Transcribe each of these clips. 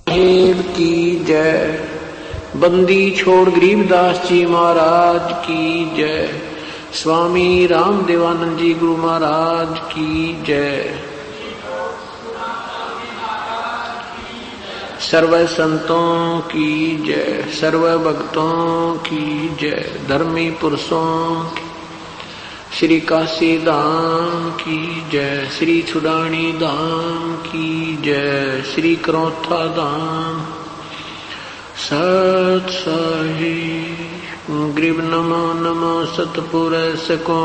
साहेब की जय। बंदी छोड़ गरीबदास जी महाराज की जय। स्वामी राम देवानंद जी गुरु महाराज की जय। सर्व संतों की जय, सर्व भक्तों की जय, धर्मी पुरुषों की, श्री काशी धाम की जय, श्री छुडानी धाम की जय, श्री करौथा धाम सत साहिब। ग्रीब नमो नमो सतपुरुष को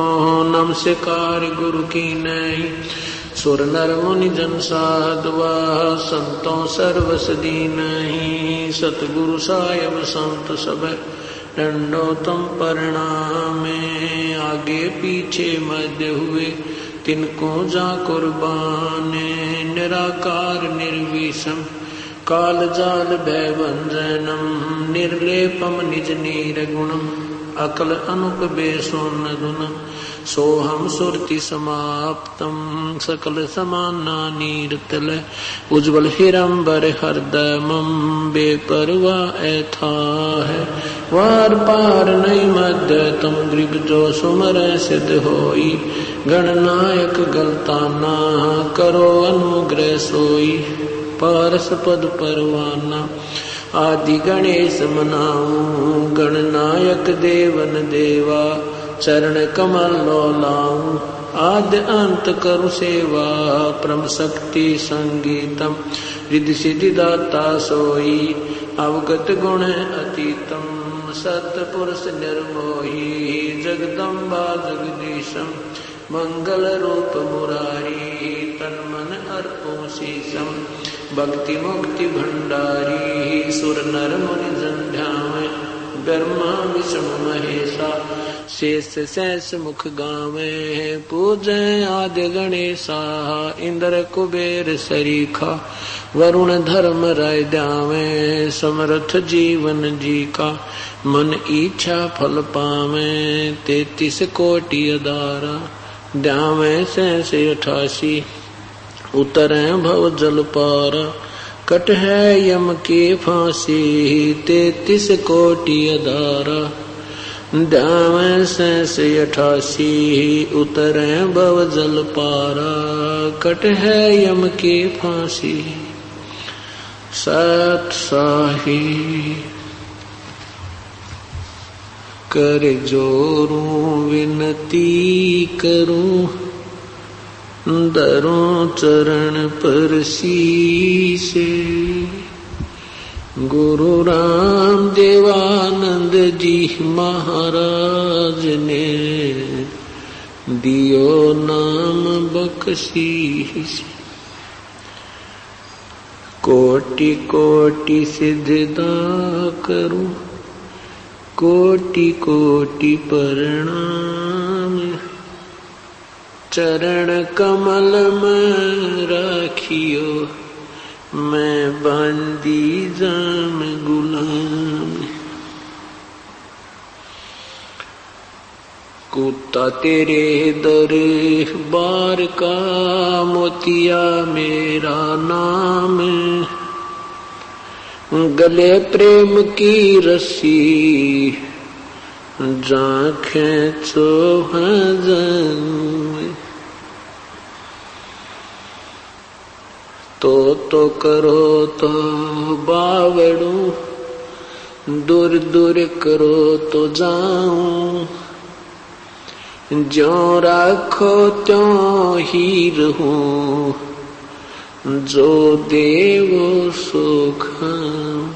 नमस्कार गुरु की नहीं। सुर नर मुनि जन साधवा संतों सर्वसदी नहीं। सतगुरु साहिब संत सब दंडोतम परिणामे। आगे पीछे मध्य हुए तिनको जा कुर्बाने। निराकार निर्विषम काल जाल भय भंजनम। निर्लेपम निज निर्गुणम अकल अनुप बेसोन गुणम। सोहम सुरति समाप्तम सकल समाना नीरतल। उज्ज्वल हिरंबर हृदयमम बेपरवा ऐथा है। वार पार नहीं मध्य तम ग्रीब जो सुमर सिद्ध होई। गणनायक गलताना करो अनुग्रह सोई। पारस पद परवाना आदि गणेश मनाऊं। गणनायक देवन देवा चरण कमल लाऊं। आद्य अंत करु सेवा परम शक्ति संगीतम। रिद्धि सिद्धि दाता सोई अवगत गुण अतीतम। सतपुरुष निर्मोही जगदम्बा जगदीशम। मंगल रूप मुरारी तन मन अर्पो शीशम। भक्ति मुक्ति भंडारी सुर नर मुनि जन ध्यावे। ब्रह्मा विष्णु महेशा शेष शेष मुख गावे। पूजै आदि गणेशा इंद्र कुबेर सरीखा। वरुण धर्म राय ध्यावे समर्थ जीवन जी का। मन इच्छा फल पावे 33 कोटि अदारा। ध्यावे 88 उतरे भव जल पारा। कट है यम की फांसी 33 कोटि अदारा। ध्यावे 88 उतरे भव जल पारा। कट है यम की फांसी सत साहिब। कर जोरूं विनती करूं दरों चरण पर शीसे। गुरु राम देवानंद जी महाराज ने दियो नाम बख्शीश। कोटि कोटि सिजदा करूं कोटि कोटि प्रणाम। चरण कमल में राखियो मैं बंदी जाम गुलाम। कुत्ता तेरे दरबार का मोतिया मेरा नाम। गले प्रेम की रस्सी जा खेचो हजन। तो करो तो बावड़ू दूर दूर करो तो जाऊं। ज्यों राखो त्यों ही रहूं जो देवो सो खाऊं।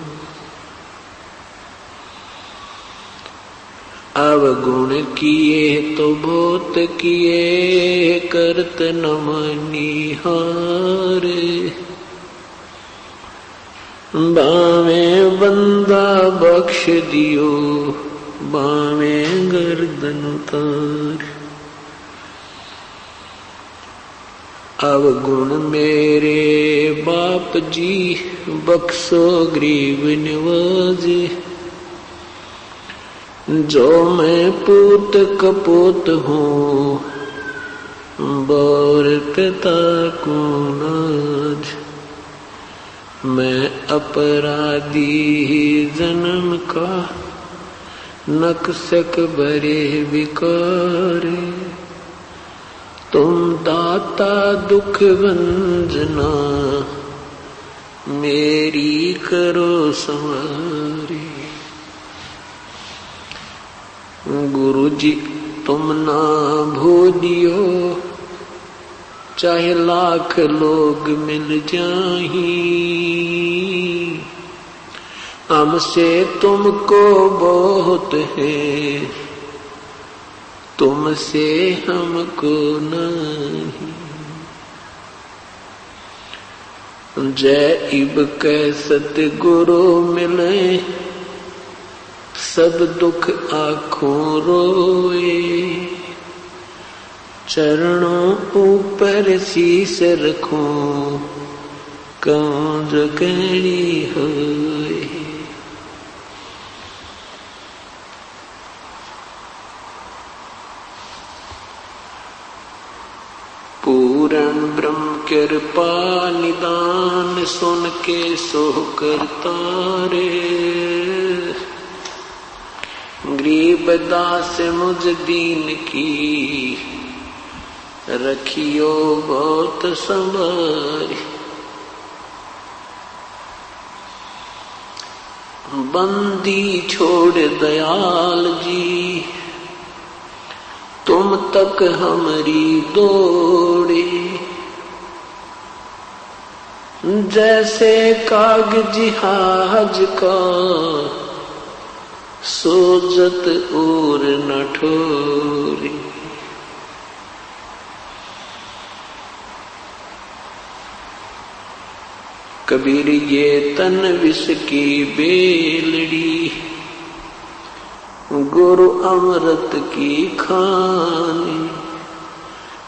अवगुण किए तो बहुत किए करत न मनिहार। बावे बंदा बख्श दियो बावे गर्दन उतार। अवगुण मेरे बाप जी बख्शो गरीब निवाजे। जो मैं पूत कपूत हूँ बोर पिता को नाज। मैं अपराधी जन्म का, नक्सक बरे विकारे। तुम दाता दुख भंजना, मेरी करो संवारी। गुरु जी तुम ना भूलियो, चाहे लाख लोग मिल जाही। हमसे तुमको बहुत है, तुमसे हमको नहीं। जय इब कै सतगुरु मिले, सब दुख आँखों रोए। चरणों ऊपर शीस रखूं, कहूं जो कहनी होए। पूर्ण ब्रह्म कृपा निदान, सुन के सोह करता रे। गरीब दास मुझ दीन की, रखियो बहुत संभारी। बंदी छोड़ दयाल जी, तुम तक हमारी दौड़े। जैसे कागजी जहाज का, सोजत और न ठोरे। कबीर ये तन विष की बेलड़ी, गुरु अमृत की खानी।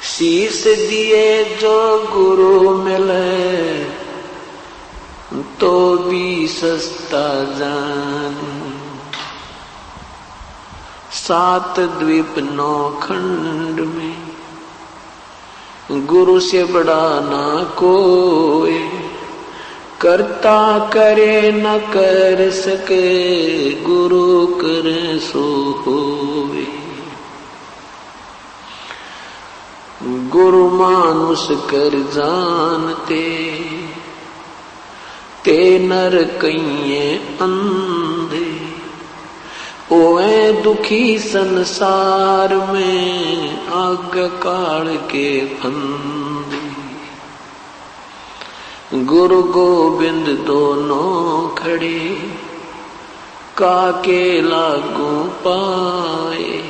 शीस दिए जो गुरु मिले, तो भी सस्ता जान। 7 द्वीप 9 खंड में, गुरु से बड़ा ना कोई। करता करे न कर सके, गुरु करे सो होवे। गुरु मानुष कर जानते, ते नर कइये अंधे। ओए दुखी संसार में, आग काल के फंदे। गुरु गोविंद दोनों खड़े, काके लागू पाए।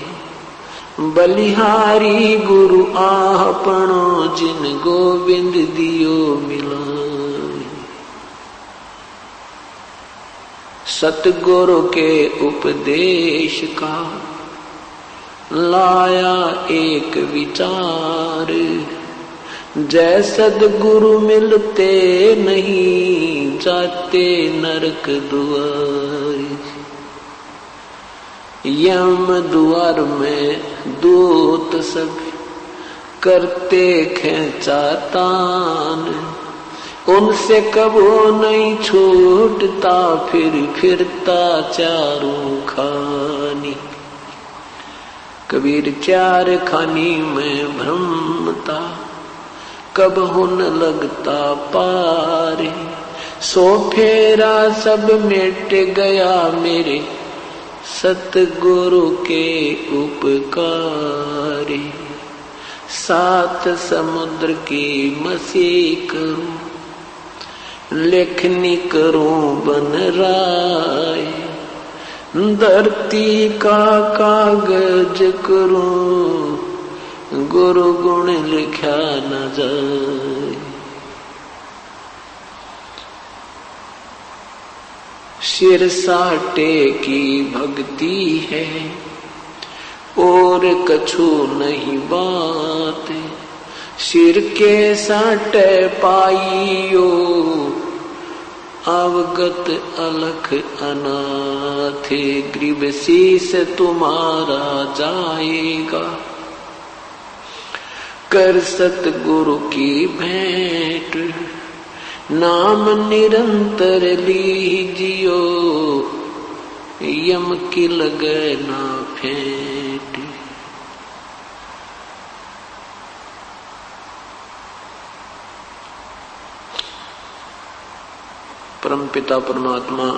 बलिहारी गुरु आपनो, जिन गोविंद दियो मिलाए। सतगुरु के उपदेश का, लाया एक विचार। जय सदगुरु मिलते नहीं, जाते नरक द्वार। यम द्वार में दूत सब, करते खेचा तान। उनसे कबो नहीं छूटता, फिर फिरता चारों खानी। कबीर 4 खानी में भ्रमता, कब हुन लगता पारे। सो फेरा सब मिट गया, मेरे सतगुरु के उपकारे। 7 समुद्र की मसी करूं, लेखनी करूं बन राय। धरती का कागज करूं, गुरु गुण लिखा न जाए। सिर साटे की भक्ति है, और कछु नहीं बात। सिर के साटे पाइयो, अवगत अलख अनाथ। ग्रीव शीस तुम्हारा जाएगा, कर सतगुरु की भेंट। नाम निरंतर लीजियो, यम की लगे ना फेंट। परम पिता परमात्मा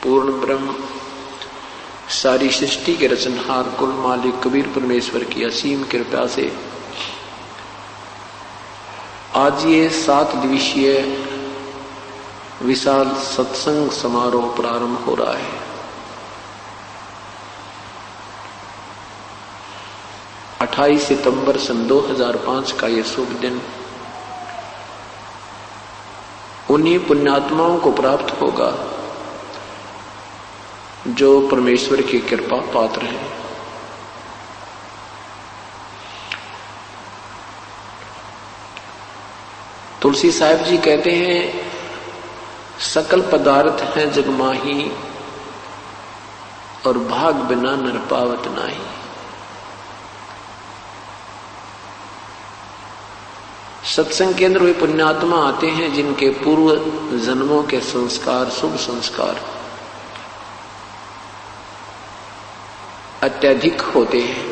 पूर्ण ब्रह्म सारी सृष्टि के रचनहार कुल मालिक कबीर परमेश्वर की असीम कृपा से आज ये 7 दिवसीय विशाल सत्संग समारोह प्रारंभ हो रहा है। 28 सितंबर सन 2005 का ये शुभ दिन उन्हीं पुण्यात्माओं को प्राप्त होगा जो परमेश्वर की कृपा पात्र हैं। तुलसी साहिब जी कहते हैं, सकल पदार्थ हैं जगमाही, और भाग बिना नर पावत नाही। सत्संग के अंदर वे पुण्यात्मा आते हैं जिनके पूर्व जन्मों के संस्कार, शुभ संस्कार अत्यधिक होते हैं।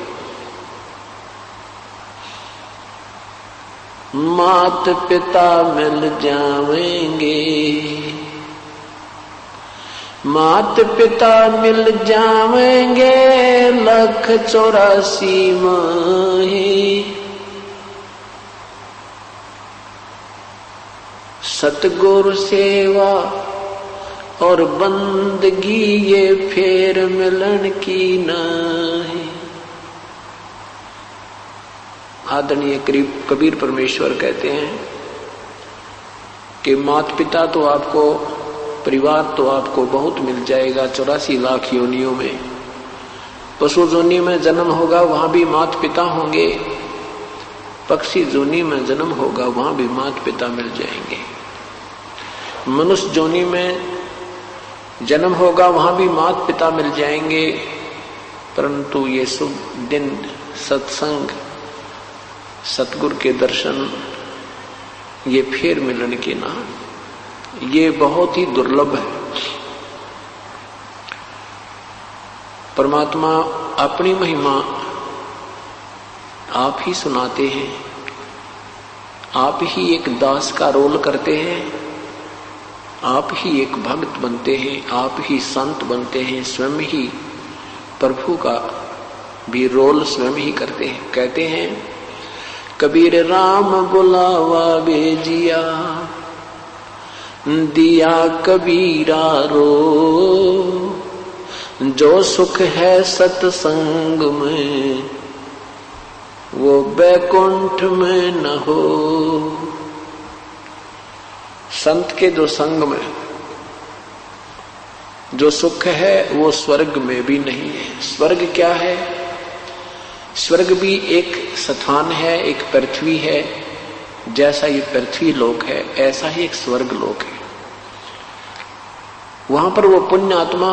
मात पिता मिल जावेंगे, मात पिता मिल जावेंगे, 184 माहे। सतगुरु सेवा और बंदगी ये फेर मिलन की नाही। आदरणीय कबीर परमेश्वर कहते हैं कि माता पिता तो आपको, परिवार तो आपको बहुत मिल जाएगा 84 लाख योनियों में। पशु जोनी में जन्म होगा वहां भी माता पिता होंगे, पक्षी जोनी में जन्म होगा वहां भी माता पिता मिल जाएंगे। मनुष्य जोनी में जन्म होगा वहां भी माता पिता मिल जाएंगे। परंतु ये शुभ दिन सत्संग, सतगुरु के दर्शन, ये फिर मिलन के ना, ये बहुत ही दुर्लभ है। परमात्मा अपनी महिमा आप ही सुनाते हैं, आप ही एक दास का रोल करते हैं, आप ही एक भक्त बनते हैं, आप ही संत बनते हैं, स्वयं ही प्रभु का भी रोल स्वयं ही करते हैं। कहते हैं, कबीर राम बुलावा भेजिया, दिया कबीरा रो, जो सुख है सत्संग में वो बैकुंठ में न हो। संत के जो संग में जो सुख है वो स्वर्ग में भी नहीं है। स्वर्ग क्या है? स्वर्ग भी एक स्थान है, एक पृथ्वी है। जैसा ये पृथ्वी लोक है ऐसा ही एक स्वर्ग लोक है। वहां पर वो पुण्य आत्मा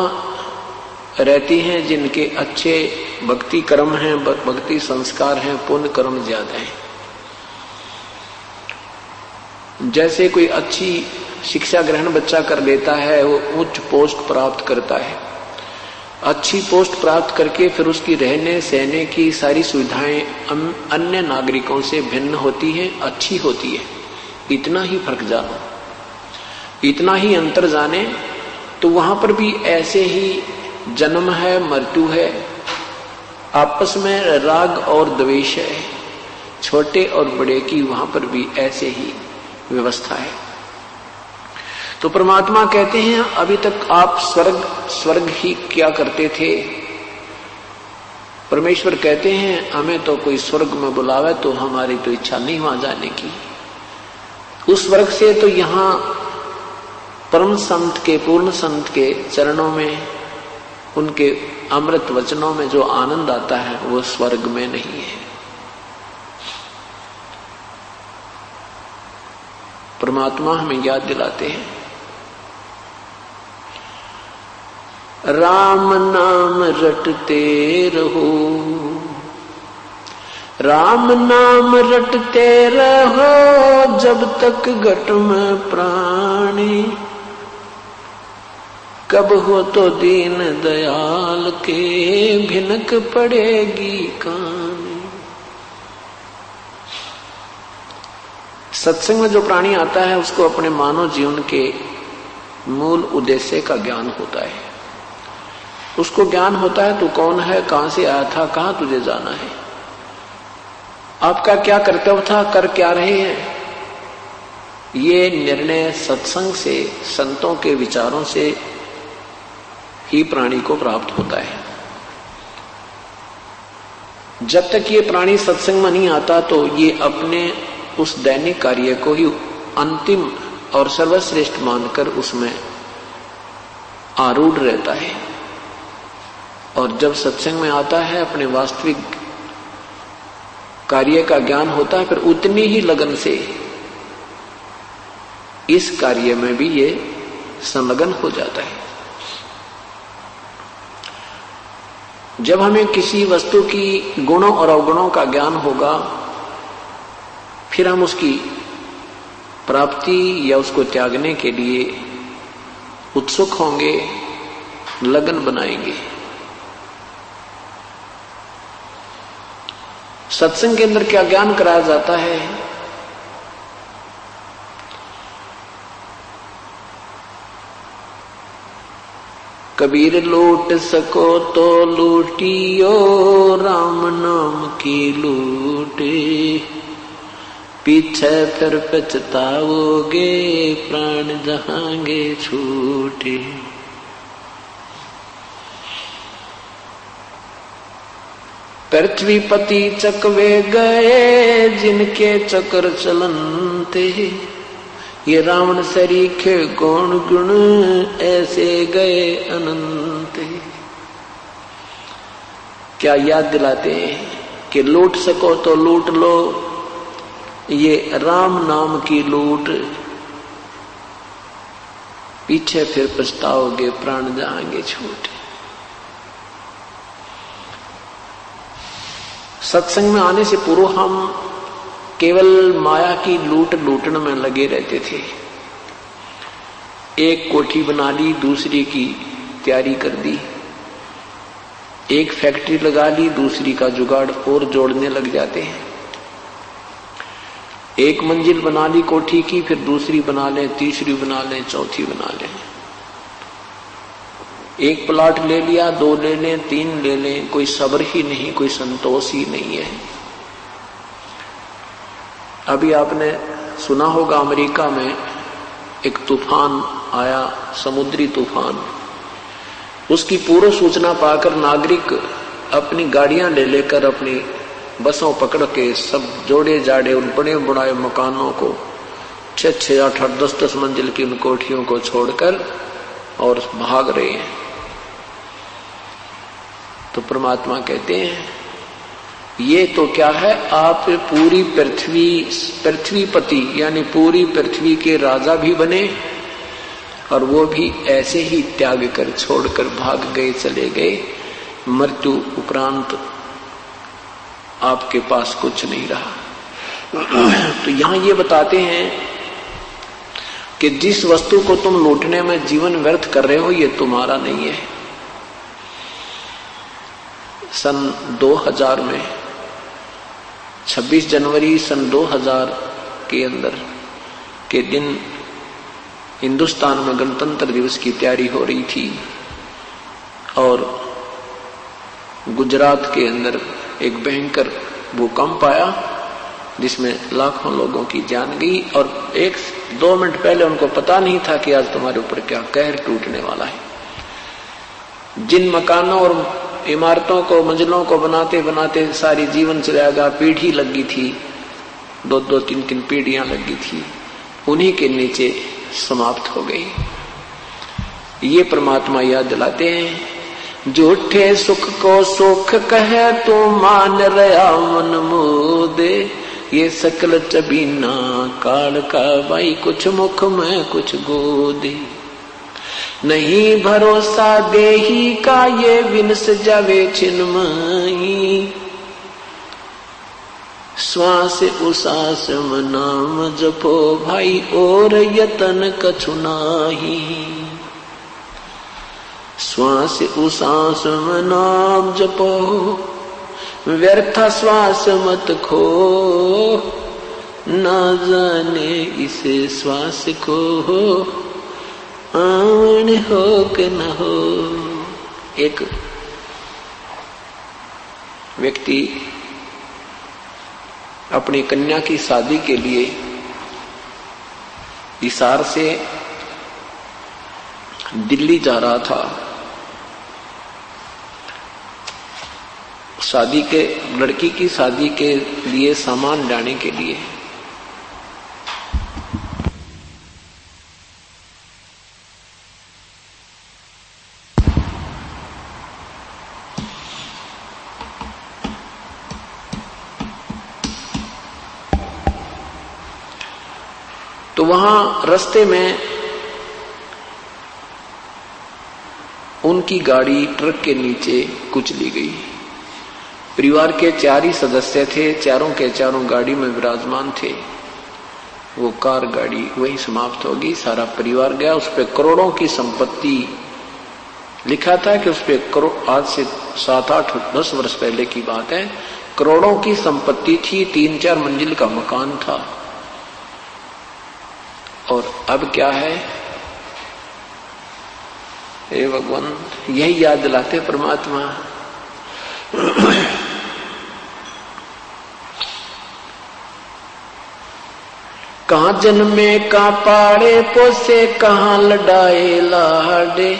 रहती हैं जिनके अच्छे भक्ति कर्म हैं, भक्ति संस्कार हैं, पुण्य कर्म ज्यादा हैं। जैसे कोई अच्छी शिक्षा ग्रहण बच्चा कर लेता है, वो उच्च पोस्ट प्राप्त करता है, अच्छी पोस्ट प्राप्त करके फिर उसकी रहने सहने की सारी सुविधाएं अन्य नागरिकों से भिन्न होती हैं, अच्छी होती है। इतना ही फर्क जानो, इतना ही अंतर जाने तो वहां पर भी ऐसे ही जन्म है, मृत्यु है, आपस में राग और द्वेष है, छोटे और बड़े की वहां पर भी ऐसे ही व्यवस्था है। तो परमात्मा कहते हैं, अभी तक आप स्वर्ग ही क्या करते थे। परमेश्वर कहते हैं, हमें तो कोई स्वर्ग में बुलावे तो हमारी तो इच्छा नहीं वहां जाने की। उस स्वर्ग से तो यहां परम संत के, पूर्ण संत के चरणों में, उनके अमृत वचनों में जो आनंद आता है वो स्वर्ग में नहीं है। परमात्मा हमें याद दिलाते हैं, राम नाम रटते रहो, राम नाम रटते रहो जब तक घट में प्राणी, कब हो तो दीन दयाल के भिनक पड़ेगी कहानी। सत्संग में जो प्राणी आता है उसको अपने मानव जीवन के मूल उद्देश्य का ज्ञान होता है। उसको ज्ञान होता है तू कौन है, कहां से आया था, कहां तुझे जाना है, आपका क्या कर्तव्य था, कर क्या रहे हैं। ये निर्णय सत्संग से, संतों के विचारों से ही प्राणी को प्राप्त होता है। जब तक ये प्राणी सत्संग में नहीं आता तो ये अपने उस दैनिक कार्य को ही अंतिम और सर्वश्रेष्ठ मानकर उसमें आरूढ़ रहता है। और जब सत्संग में आता है, अपने वास्तविक कार्य का ज्ञान होता है, फिर उतनी ही लगन से इस कार्य में भी ये संलग्न हो जाता है। जब हमें किसी वस्तु की गुणों और अवगुणों का ज्ञान होगा, फिर हम उसकी प्राप्ति या उसको त्यागने के लिए उत्सुक होंगे, लगन बनाएंगे। सत्संग के अंदर क्या ज्ञान कराया जाता है? कबीर लूट सको तो लूटियो, राम नाम की लूटे, पीछे फिर पछताओगे, प्राण जहांगे छूटे। पृथ्वीपति चकवे गए, जिनके चक्र चलनते, ये रावण सरीखे गौण गुण, ऐसे गए अनंत। क्या याद दिलाते हैं कि लूट सको तो लूट लो, ये राम नाम की लूट, पीछे फिर पछताओगे, प्राण जाएंगे छूट। सत्संग में आने से पूर्व हम केवल माया की लूटने में लगे रहते थे। एक कोठी बना ली, दूसरी की तैयारी कर दी, एक फैक्ट्री लगा ली, दूसरी का जुगाड़ और जोड़ने लग जाते हैं। एक मंजिल बना ली कोठी की, फिर दूसरी बना लें, तीसरी बना लें, चौथी बना लें। एक प्लाट ले लिया, 2 ले लें, 3 ले लें, कोई सब्र ही नहीं, कोई संतोष ही नहीं है। अभी आपने सुना होगा अमेरिका में एक तूफान आया, समुद्री तूफान। उसकी पूर्व सूचना पाकर नागरिक अपनी गाड़ियां ले लेकर अपनी बसों पकड़ के सब जोड़े जाड़े उन बड़े बुढ़ाए मकानों को 6-6, 8-8, 10-10 मंजिल की उन कोठियों को छोड़कर और भाग रहे हैं। तो परमात्मा कहते हैं ये तो क्या है, आप पूरी पृथ्वीपति यानी पूरी पृथ्वी के राजा भी बने और वो भी ऐसे ही त्याग कर छोड़कर भाग गए, चले गए। मृत्यु उपरांत आपके पास कुछ नहीं रहा। तो यहां ये बताते हैं कि जिस वस्तु को तुम लूटने में जीवन व्यर्थ कर रहे हो, ये तुम्हारा नहीं है। सन 2000 में 26 जनवरी सन 2000 के अंदर के दिन हिंदुस्तान में गणतंत्र दिवस की तैयारी हो रही थी और गुजरात के अंदर एक भयंकर भूकंप आया जिसमें लाखों लोगों की जान गई और 1-2 मिनट पहले उनको पता नहीं था कि आज तुम्हारे ऊपर क्या कहर टूटने वाला है। जिन मकानों और इमारतों को, मंजिलों को बनाते बनाते सारी जीवन चला गया, पीढ़ी लगी थी, 2-2, 3-3 पीढ़ियां लगी थी, उन्हीं के नीचे समाप्त हो गई। ये परमात्मा याद दिलाते हैं, झूठे सुख को सुख कहे तो मान रहा मन मोदे, ये सकल चबीना काल का भाई, कुछ मुख में कुछ गोदे। नहीं भरोसा देही का ये विनस जावे छिन्मयी, श्वास उसास नाम जपो भाई और यतन कछु नाही। श्वास उसास नाम जपो व्यर्थ श्वास मत खो, ना जाने इस श्वास को आन हो कि न हो। एक व्यक्ति अपनी कन्या की शादी के लिए हिसार से दिल्ली जा रहा था। शादी के लड़की की शादी के लिए सामान लाने के लिए तो वहां रास्ते में उनकी गाड़ी ट्रक के नीचे कुचली गई। परिवार के 4 ही सदस्य थे, चारों के चारों गाड़ी में विराजमान थे। वो कार गाड़ी वही समाप्त होगी, सारा परिवार गया। उस पे करोड़ों की संपत्ति, लिखा था कि उस पे करोड़, आज से 7, 8, 10 वर्ष पहले की बात है, करोड़ों की संपत्ति थी, 3-4 मंजिल का मकान था। और अब क्या है, हे भगवान, यही याद दिलाते परमात्मा। कहाँ जन्मे का पाड़े पोसे, कहाँ लड़ाए लाडे,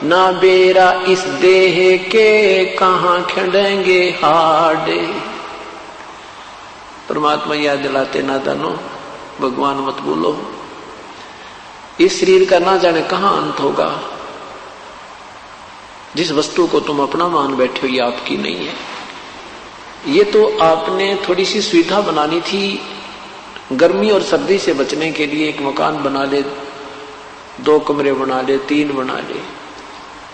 ना बेरा इस देह के, कहाँ खड़ेंगे हाडे। परमात्मा याद दिलाते, नादानो भगवान मत बोलो, इस शरीर का ना जाने कहां अंत होगा। जिस वस्तु को तुम अपना मान बैठे हो ये आपकी नहीं है। ये तो आपने थोड़ी सी सुविधा बनानी थी, गर्मी और सर्दी से बचने के लिए एक मकान बना ले, 2 कमरे बना ले, 3 बना ले,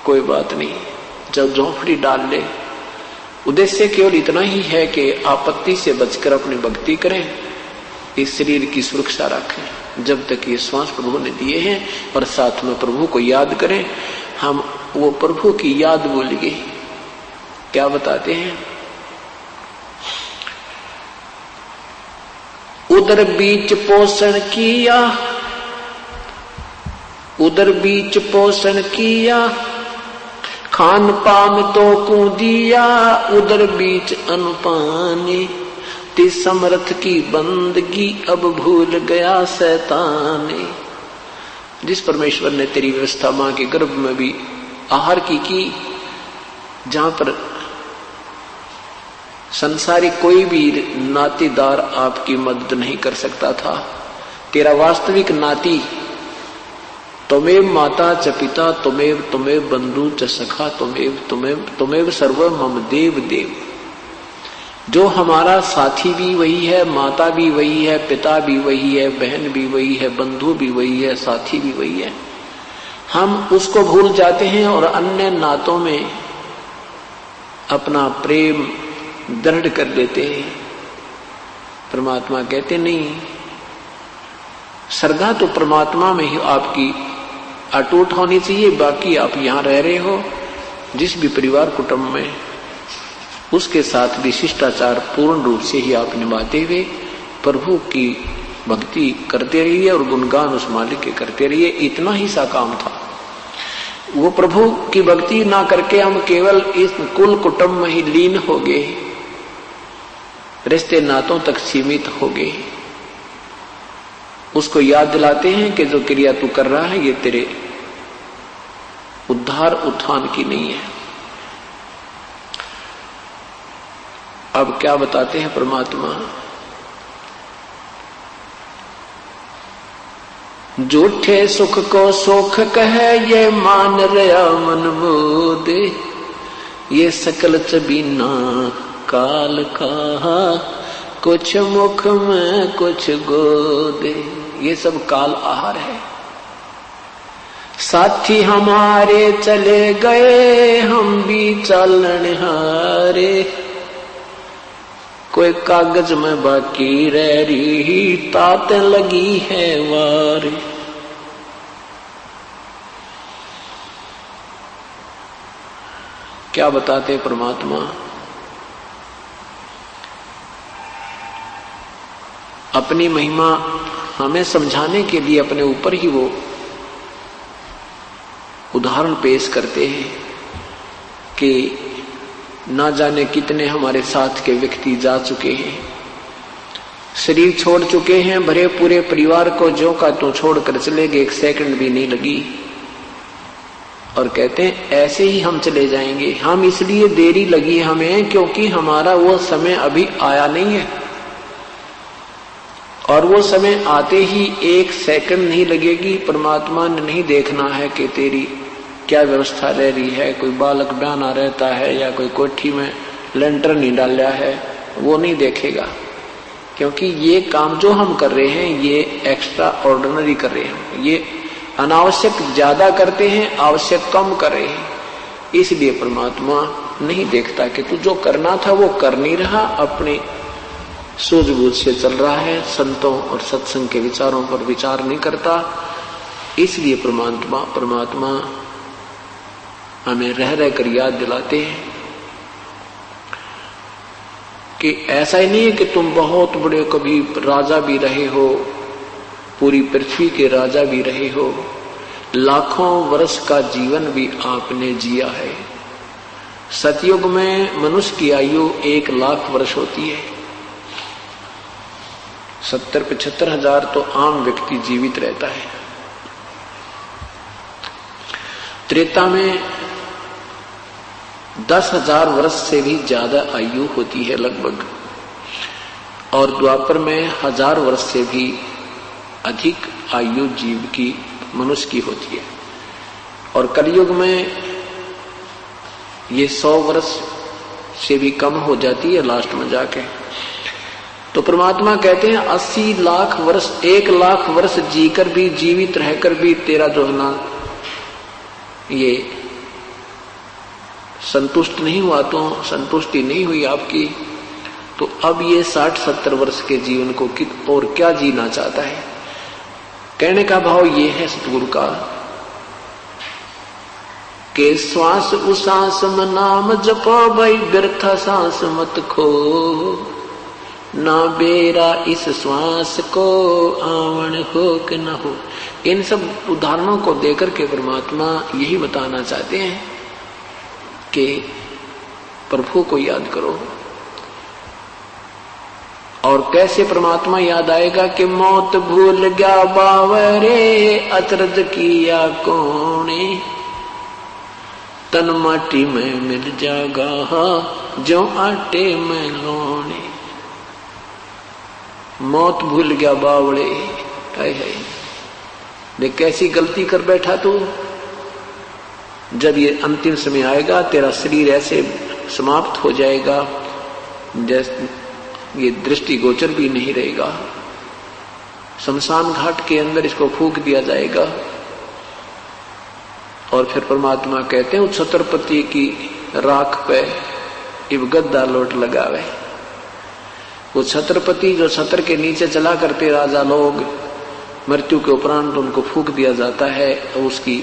कोई बात नहीं, जब झोंपड़ी डाल ले। उद्देश्य केवल इतना ही है कि आपत्ति से बचकर अपनी भक्ति करें, इस शरीर की सुरक्षा रखें जब तक ये श्वास प्रभु ने दिए हैं, और साथ में प्रभु को याद करें। हम वो प्रभु की याद भूल गए। क्या बताते हैं, उधर बीच पोषण किया, उधर बीच पोषण किया, खान पान तो को दिया, उधर बीच अनुपानी, तिस समर्थ की बंदगी अब भूल गया शैतानी। जिस परमेश्वर ने तेरी व्यवस्था मां के गर्भ में भी आहार की, जहां पर संसारिक कोई भी नातेदार आपकी मदद नहीं कर सकता था, तेरा वास्तविक नाती त्वमेव माता च पिता, त्वमेव बंधु च सखा, त्वमेव सर्व मम देव देव। जो हमारा साथी भी वही है, माता भी वही है, पिता भी वही है, बहन भी वही है, बंधु भी वही है, साथी भी वही है। हम उसको भूल जाते हैं और अन्य नातों में अपना प्रेम दृढ़ कर देते हैं। परमात्मा कहते नहीं, श्रद्धा तो परमात्मा में ही आपकी अटूट होनी चाहिए। बाकी आप यहां रह रहे हो जिस भी परिवार कुटुंब में, उसके साथ भी शिष्टाचार पूर्ण रूप से ही आप निभाते हुए प्रभु की भक्ति करते रहिए और गुणगान उस मालिक के करते रहिए। इतना ही सा काम था। वो प्रभु की भक्ति ना करके हम केवल इस कुल कुटुंब में ही लीन हो गए, रिश्ते नातों तक सीमित हो गए। उसको याद दिलाते हैं कि जो क्रिया तू कर रहा है ये तेरे उद्धार उत्थान की नहीं है। अब क्या बताते हैं परमात्मा, झूठे सुख को सुख कहे, ये मान रहा मन मोदे, ये सकल चबीना काल का, कुछ मुख में कुछ गोदे। ये सब काल आहार है। साथी हमारे चले गए, हम भी चलन हारे, कोई कागज में बाकी रह रही, तात लगी है वार। क्या बताते परमात्मा? अपनी महिमा हमें समझाने के लिए अपने ऊपर ही वो उदाहरण पेश करते हैं कि ना जाने कितने हमारे साथ के व्यक्ति जा चुके हैं, शरीर छोड़ चुके हैं, भरे पूरे परिवार को ज्यों का त्यों छोड़कर चले गए, एक सेकंड भी नहीं लगी, और कहते हैं ऐसे ही हम चले जाएंगे। हम इसलिए देरी लगी हमें क्योंकि हमारा वो समय अभी आया नहीं है, और वो समय आते ही एक सेकंड नहीं लगेगी। परमात्मा ने नहीं देखना है कि तेरी क्या व्यवस्था रह रही है, कोई बालक बयाना रहता है या कोई कोठी में लेंटर नहीं डाला है, वो नहीं देखेगा। क्योंकि ये काम जो हम कर रहे हैं ये एक्स्ट्रा ऑर्डिनरी कर रहे हैं, ये अनावश्यक ज्यादा करते हैं, आवश्यक कम कर रहे हैं। इसलिए परमात्मा नहीं देखता कि तू जो करना था वो कर नहीं रहा, अपने सूझबूझ से चल रहा है, संतों और सत्संग के विचारों पर विचार नहीं करता। इसलिए परमात्मा हमें रह रह कर याद दिलाते हैं कि ऐसा ही नहीं है कि तुम बहुत बड़े कभी राजा भी रहे हो, पूरी पृथ्वी के राजा भी रहे हो, लाखों वर्ष का जीवन भी आपने जिया है। सतयुग में मनुष्य की आयु 1 लाख वर्ष होती है, 70-75 हजार तो आम व्यक्ति जीवित रहता है। त्रेता में 10,000 वर्ष से भी ज्यादा आयु होती है लगभग, और द्वापर में 1000 वर्ष से भी अधिक आयु जीव की, मनुष्य की होती है, और कलयुग में ये 100 वर्ष से भी कम हो जाती है लास्ट में जाके। तो परमात्मा कहते हैं 80 लाख वर्ष, 1 लाख वर्ष जीकर भी, जीवित रहकर भी तेरा जो है ना ये संतुष्ट नहीं हुआ, तो संतुष्टि नहीं हुई आपकी, तो अब ये 60-70 वर्ष के जीवन को और क्या जीना चाहता है। कहने का भाव ये है सतगुरु का कि श्वास उसास में नाम जपो भाई, व्यर्थ सांस मत खो, ना बेरा इस श्वास को आवन हो कि न हो। इन सब उदाहरणों को देकर के परमात्मा यही बताना चाहते हैं कि प्रभु को याद करो। और कैसे परमात्मा याद आएगा कि मौत भूल गया बावरे, अचरज किया कोने, तन माटी में मिल जागा जो आटे में लोने। मौत भूल गया बावड़े, हाय हाय, देख कैसी गलती कर बैठा तू। जब ये अंतिम समय आएगा तेरा शरीर ऐसे समाप्त हो जाएगा जैसे ये दृष्टि गोचर भी नहीं रहेगा। शमशान घाट के अंदर इसको फूंक दिया जाएगा। और फिर परमात्मा कहते हैं उस छत्रपति की राख पे इब गद्दा लोट लगावे। वो छत्रपति जो छत्र के नीचे चला करते राजा लोग, मृत्यु के उपरांत उनको फूंक दिया जाता है, तो उसकी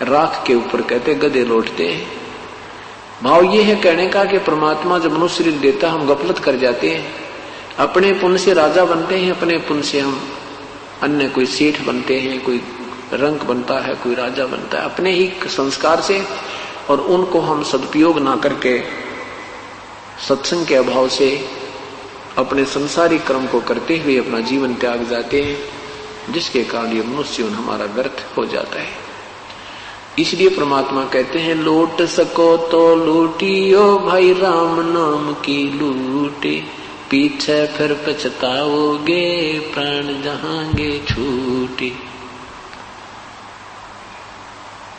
राख के ऊपर कहते गधे लौटते हैं। भाव ये है कहने का कि परमात्मा जब मनुष्य शरीर देता हम गफलत कर जाते हैं, अपने पुण्य से राजा बनते हैं, अपने पुण्य से हम अन्य कोई सेठ बनते हैं, कोई रंक बनता है, कोई राजा बनता है अपने ही संस्कार से, और उनको हम सदुपयोग ना करके सत्संग के अभाव से अपने संसारिक कर्म को करते हुए अपना जीवन त्याग जाते हैं, जिसके कारण ये मनुष्य जीवन हमारा व्यर्थ हो जाता है। इसलिए परमात्मा कहते हैं लूट सको तो लूटियो भाई राम नाम की लूटे, पीछे फिर पछताओगे प्राण जहांगे छूटे।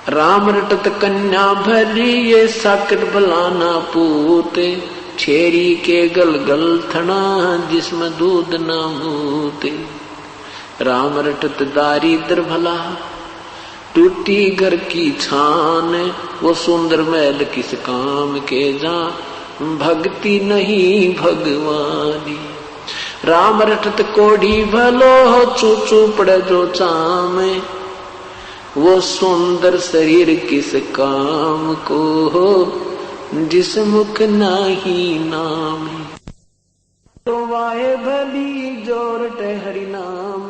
राम रटत कन्या भरी ये साकर बलाना पूते, छेरी के गल गल थना जिसमें दूध न मूते। राम रटत दारिद्र भला टूटी घर की छान, वो सुंदर महल किस काम के जा भक्ति नहीं भगवानी। राम रटत कोढ़ी भलो चूचू पड़े जो चामे, वो सुंदर शरीर किस काम को हो, जिस मुख नाही नाम। तो वाहे भली जोर हरि नाम,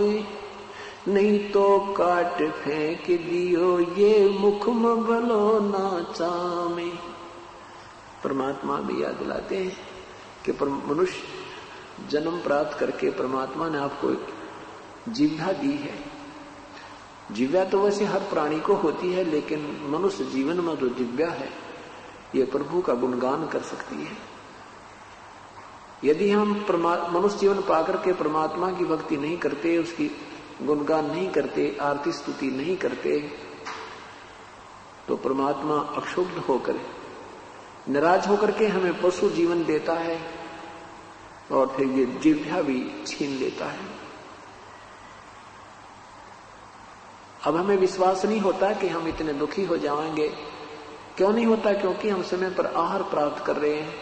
नहीं तो काट फेंक दियो ये मुख में भलो ना चामे। परमात्मा भी याद दिलाते हैं कि मनुष्य जन्म प्राप्त करके परमात्मा ने आपको जिह्वा दी है। जिह्वा तो वैसे हर प्राणी को होती है, लेकिन मनुष्य जीवन में जो जिह्वा है ये प्रभु का गुणगान कर सकती है। यदि हम मनुष्य जीवन पाकर के परमात्मा की भक्ति नहीं करते, उसकी गुणगान नहीं करते, आरती स्तुति नहीं करते, तो परमात्मा अक्षुब्ध होकर नाराज होकर के हमें पशु जीवन देता है और फिर ये जिह्वा भी छीन लेता है। अब हमें विश्वास नहीं होता कि हम इतने दुखी हो जाएंगे। क्यों नहीं होता? क्योंकि हम समय पर आहार प्राप्त कर रहे हैं।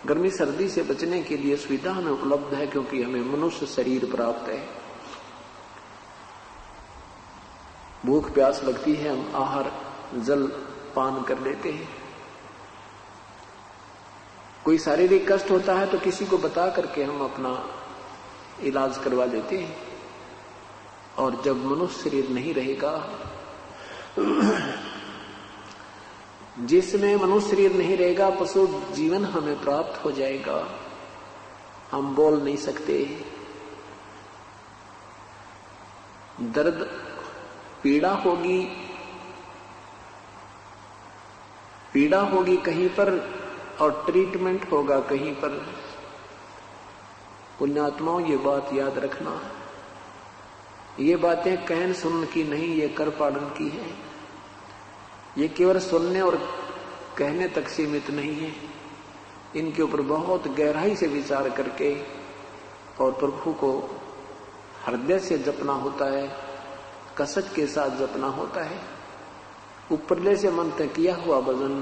गर्मी सर्दी से बचने के लिए सुविधा हमें उपलब्ध है, क्योंकि हमें मनुष्य शरीर प्राप्त है। भूख प्यास लगती है, हम आहार जल पान कर लेते हैं। कोई शारीरिक कष्ट होता है तो किसी को बता करके हम अपना इलाज करवा लेते हैं। और जब मनुष्य शरीर नहीं रहेगा, जिसमें मनुष्य शरीर नहीं रहेगा, पशु जीवन हमें प्राप्त हो जाएगा। हम बोल नहीं सकते, दर्द पीड़ा होगी कहीं पर और ट्रीटमेंट होगा कहीं पर। पुण्यात्माओं, ये बात याद रखना, ये बातें कहन सुनने की नहीं, ये कर पालन की है। ये केवल सुनने और कहने तक सीमित नहीं है। इनके ऊपर बहुत गहराई से विचार करके और प्रभु को हृदय से जपना होता है, कसक के साथ जपना होता है। ऊपरले से मन तक किया हुआ भजन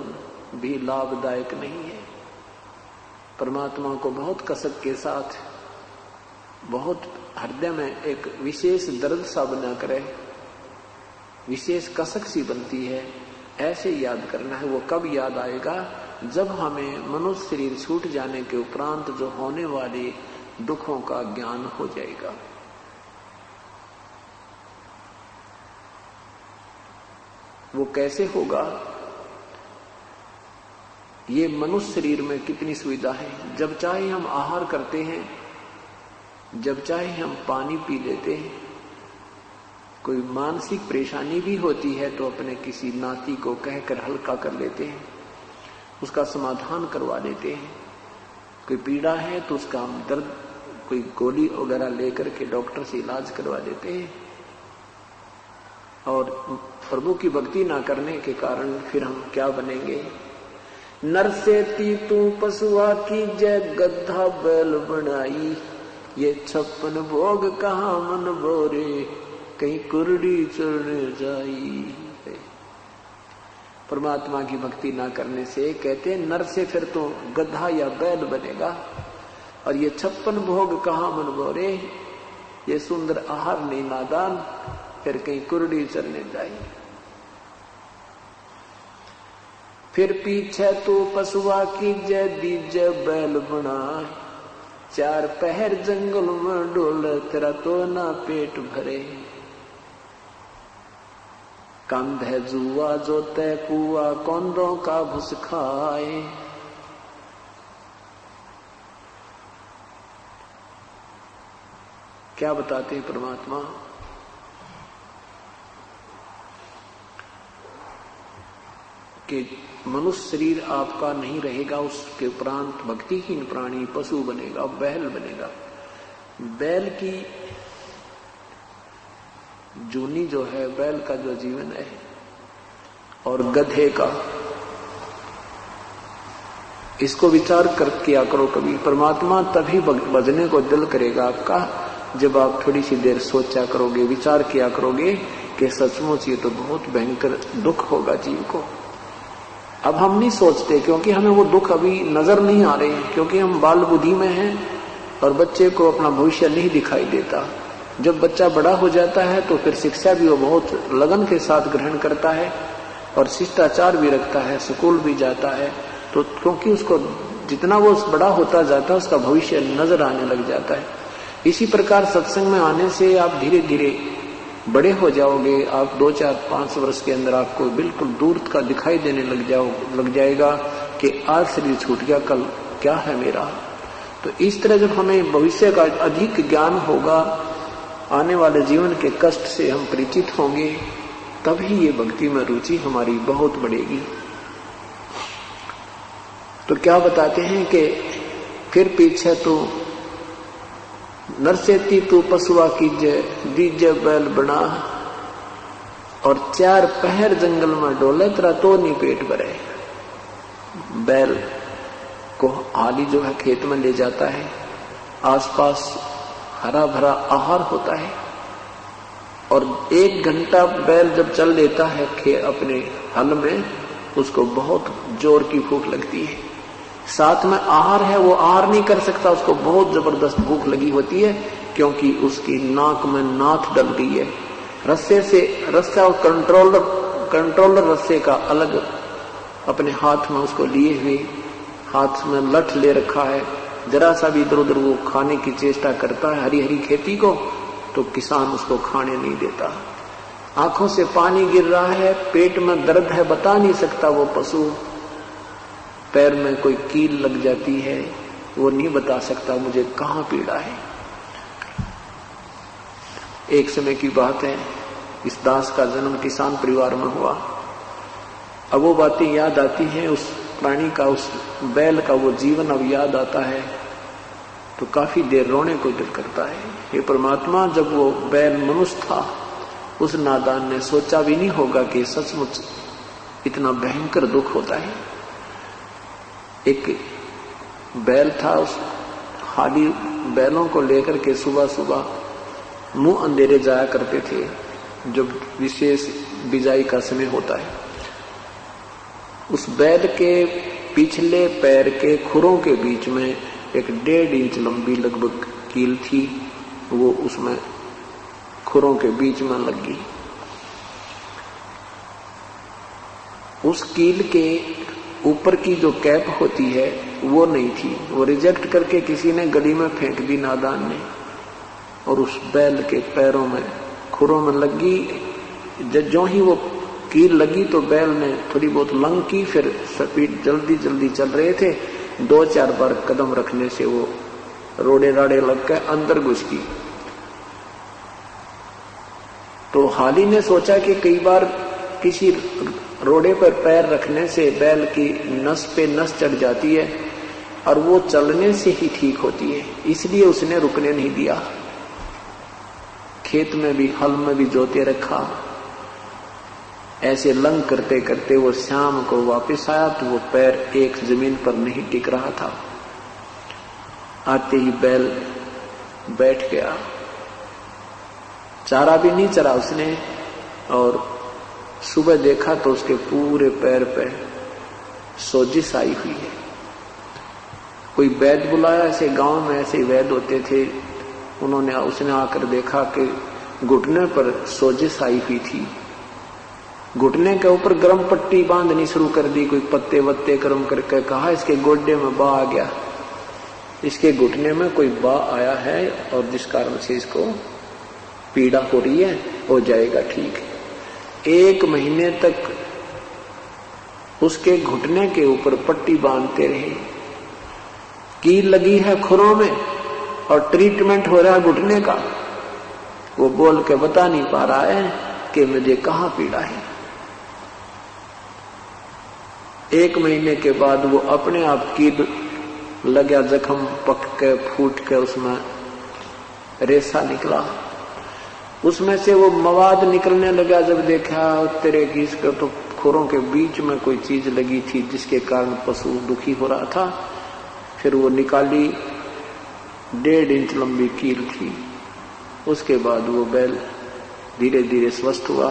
भी लाभदायक नहीं है। परमात्मा को बहुत कसक के साथ, बहुत हृदय में एक विशेष दर्द सा बना करे, विशेष कसक सी बनती है, ऐसे याद करना है। वो कब याद आएगा? जब हमें मनुष्य शरीर छूट जाने के उपरांत जो होने वाले दुखों का ज्ञान हो जाएगा। वो कैसे होगा? ये मनुष्य शरीर में कितनी सुविधा है। जब चाहे हम आहार करते हैं, जब चाहे हम पानी पी लेते हैं। कोई मानसिक परेशानी भी होती है तो अपने किसी नाती को कहकर हल्का कर लेते हैं, उसका समाधान करवा लेते हैं। कोई पीड़ा है तो उसका हम दर्द, कोई गोली वगैरह लेकर के डॉक्टर से इलाज करवा लेते हैं। और प्रभु की भक्ति ना करने के कारण फिर हम क्या बनेंगे? नर से ती तू पशुआ की जय, गधा बैल बनाई, ये 56 भोग कहाँ मन बोरे, कहीं कुरडी चढ़ने जाई। परमात्मा की भक्ति ना करने से कहते हैं नर से फिर तो गधा या बैल बनेगा, और ये 56 भोग कहाँ मन बोरे, ये सुंदर आहार नहीं नादान, फिर कहीं कुरडी चढ़ने जाई। फिर पीछे तो पशुआ की जय दीजे बैल बना, 4 पहर जंगल में डोल, तेरा तो ना पेट भरे। कंध है जुआ जो तय कुआ, कौंदों का भुस खाए। क्या बताते हैं परमात्मा? कि मनुष्य शरीर आपका नहीं रहेगा, उसके उपरांत भक्तिहीन प्राणी पशु बनेगा, बैल बनेगा। बैल की जूनी जो है, बैल का जो जीवन है, और गधे का, इसको विचार कर किया करो कभी। परमात्मा तभी भजने को दिल करेगा आपका जब आप थोड़ी सी देर सोचा करोगे, विचार किया करोगे कि सचमुच ये तो बहुत भयंकर दुख होगा जीव को। अब हम नहीं सोचते, क्योंकि हमें वो दुख अभी नजर नहीं आ रहे हैं, क्योंकि हम बाल बुद्धि में हैं और बच्चे को अपना भविष्य नहीं दिखाई देता। जब बच्चा बड़ा हो जाता है तो फिर शिक्षा भी वो बहुत लगन के साथ ग्रहण करता है और शिष्टाचार भी रखता है, स्कूल भी जाता है। तो क्योंकि उसको जितना वो बड़ा होता जाता है उसका भविष्य नजर आने लग जाता है। इसी प्रकार सत्संग में आने से आप धीरे धीरे बड़े हो जाओगे। आप 2, 4, 5 वर्ष के अंदर आपको बिल्कुल दूर का दिखाई देने लग जाएगा कि आज शरीर छूट गया, कल क्या है मेरा। तो इस तरह जब हमें भविष्य का अधिक ज्ञान होगा, आने वाले जीवन के कष्ट से हम परिचित होंगे, तभी ये भक्ति में रुचि हमारी बहुत बढ़ेगी। तो क्या बताते हैं कि फिर पीछे तो नरसेती तू पशुआ कीजे, दीजे बैल बना, और 4 पहर जंगल में डोले, तेरा तो नहीं पेट भरे। बैल को हाली जो है खेत में ले जाता है, आसपास हरा भरा आहार होता है, और 1 घंटा बैल जब चल लेता है अपने हल में, उसको बहुत जोर की भूख लगती है। साथ में आहार है, वो आहार नहीं कर सकता, उसको बहुत जबरदस्त भूख लगी होती है, क्योंकि उसकी नाक में नाथ डल गई है। रस्से से रस्सा और कंट्रोलर रस्से का अलग अपने हाथ में उसको लिए हुए, हाथ में लठ ले रखा है। जरा सा भी इधर उधर वो खाने की चेष्टा करता है हरी हरी खेती को, तो किसान उसको खाने नहीं देता। आंखों से पानी गिर रहा है, पेट में दर्द है, बता नहीं सकता वो पशु। पैर में कोई कील लग जाती है, वो नहीं बता सकता मुझे कहां पीड़ा है। एक समय की बात है, इस दास का जन्म किसान परिवार में हुआ। अब वो बातें याद आती हैं, उस प्राणी का, उस बैल का वो जीवन अब याद आता है, तो काफी देर रोने को दिल करता है। ये परमात्मा, जब वो बैल मनुष्य था, उस नादान ने सोचा भी नहीं होगा कि सचमुच इतना भयंकर दुख होता है। एक बैल था, उस हाली बैलों को लेकर के सुबह सुबह मुंह अंधेरे जाया करते थे, जब विशेष बिजाई का समय होता है। उस बैल के पिछले पैर के खुरों के बीच में एक 1.5 इंच लंबी लगभग कील थी, वो उसमें खुरों के बीच में लग गई। उस कील के ऊपर की जो कैप होती है वो नहीं थी, वो रिजेक्ट करके किसी ने गली में फेंक दी नादान ने, और उस बैल के पैरों में खुरों में लगी। जो ही वो कील लगी तो बैल ने थोड़ी बहुत लंग की, फिर स्पीड जल्दी जल्दी चल रहे थे, 2-4 बार कदम रखने से वो रोड़े राड़े लग के अंदर घुस गई। तो हाली ने सोचा कि कई बार किसी रोड़े पर पैर रखने से बैल की नस पे नस चढ़ जाती है और वो चलने से ही ठीक होती है, इसलिए उसने रुकने नहीं दिया। खेत में भी, हल में भी जोते रखा। ऐसे लंग करते करते वो शाम को वापस आया तो वो पैर एक जमीन पर नहीं टिक रहा था। आते ही बैल बैठ गया, चारा भी नहीं चरा उसने, और सुबह देखा तो उसके पूरे पैर पे सोजिश आई हुई है। कोई वैद्य बुलाया, ऐसे गांव में ऐसे वैद्य होते थे, उसने आकर देखा कि घुटने पर सोजिश आई हुई थी। घुटने के ऊपर गर्म पट्टी बांधनी शुरू कर दी, कोई पत्ते वत्ते गर्म करके कहा इसके गोड्डे में बा आ गया, इसके घुटने में कोई बा आया है और जिस कारण से इसको पीड़ा हो रही है, हो जाएगा ठीक। 1 महीने तक उसके घुटने के ऊपर पट्टी बांधते रहे, कील लगी है खुरों में और ट्रीटमेंट हो रहा है घुटने का। वो बोल के बता नहीं पा रहा है कि मुझे कहां पीड़ा है। 1 महीने के बाद वो अपने आप कील लगा, जख्म पक के फूट के उसमें रेसा निकला, उसमें से वो मवाद निकलने लगा। जब देखा तेरे की इसके तो खुरों के बीच में कोई चीज लगी थी जिसके कारण पशु दुखी हो रहा था। फिर वो निकाली, 1.5 इंच लंबी कील थी। उसके बाद वो बैल धीरे धीरे स्वस्थ हुआ,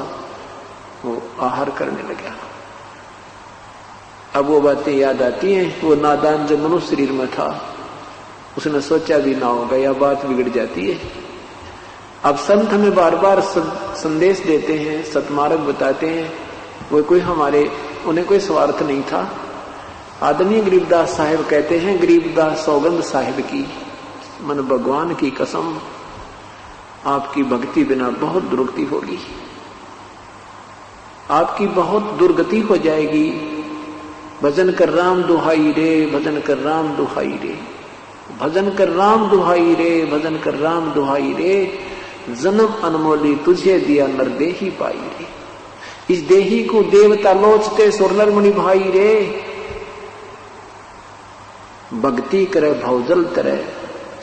वो आहार करने लगा। अब वो बातें याद आती हैं। वो नादान जो मनुष्य शरीर में था उसने सोचा भी ना होगा, यह बात बिगड़ जाती है। अब संत हमें बार बार संदेश देते हैं, सतमार्ग बताते हैं। वो कोई उन्हें कोई स्वार्थ नहीं था। आदरणीय गरीबदास साहिब कहते हैं, गरीबदास सौगंध साहिब की, मन भगवान की कसम, आपकी भक्ति बिना बहुत दुर्गति होगी, आपकी बहुत दुर्गति हो जाएगी। भजन कर राम दुहाई रे, भजन कर राम दुहाई रे, भजन कर राम दुहाई रे, भजन कर राम दुहाई रे, जन्म अनमोली तुझे दिया नर देही पाई रे। इस देही को देवता लोचते सुरनर मुनि भाई रे, भक्ति करे भवजल तरे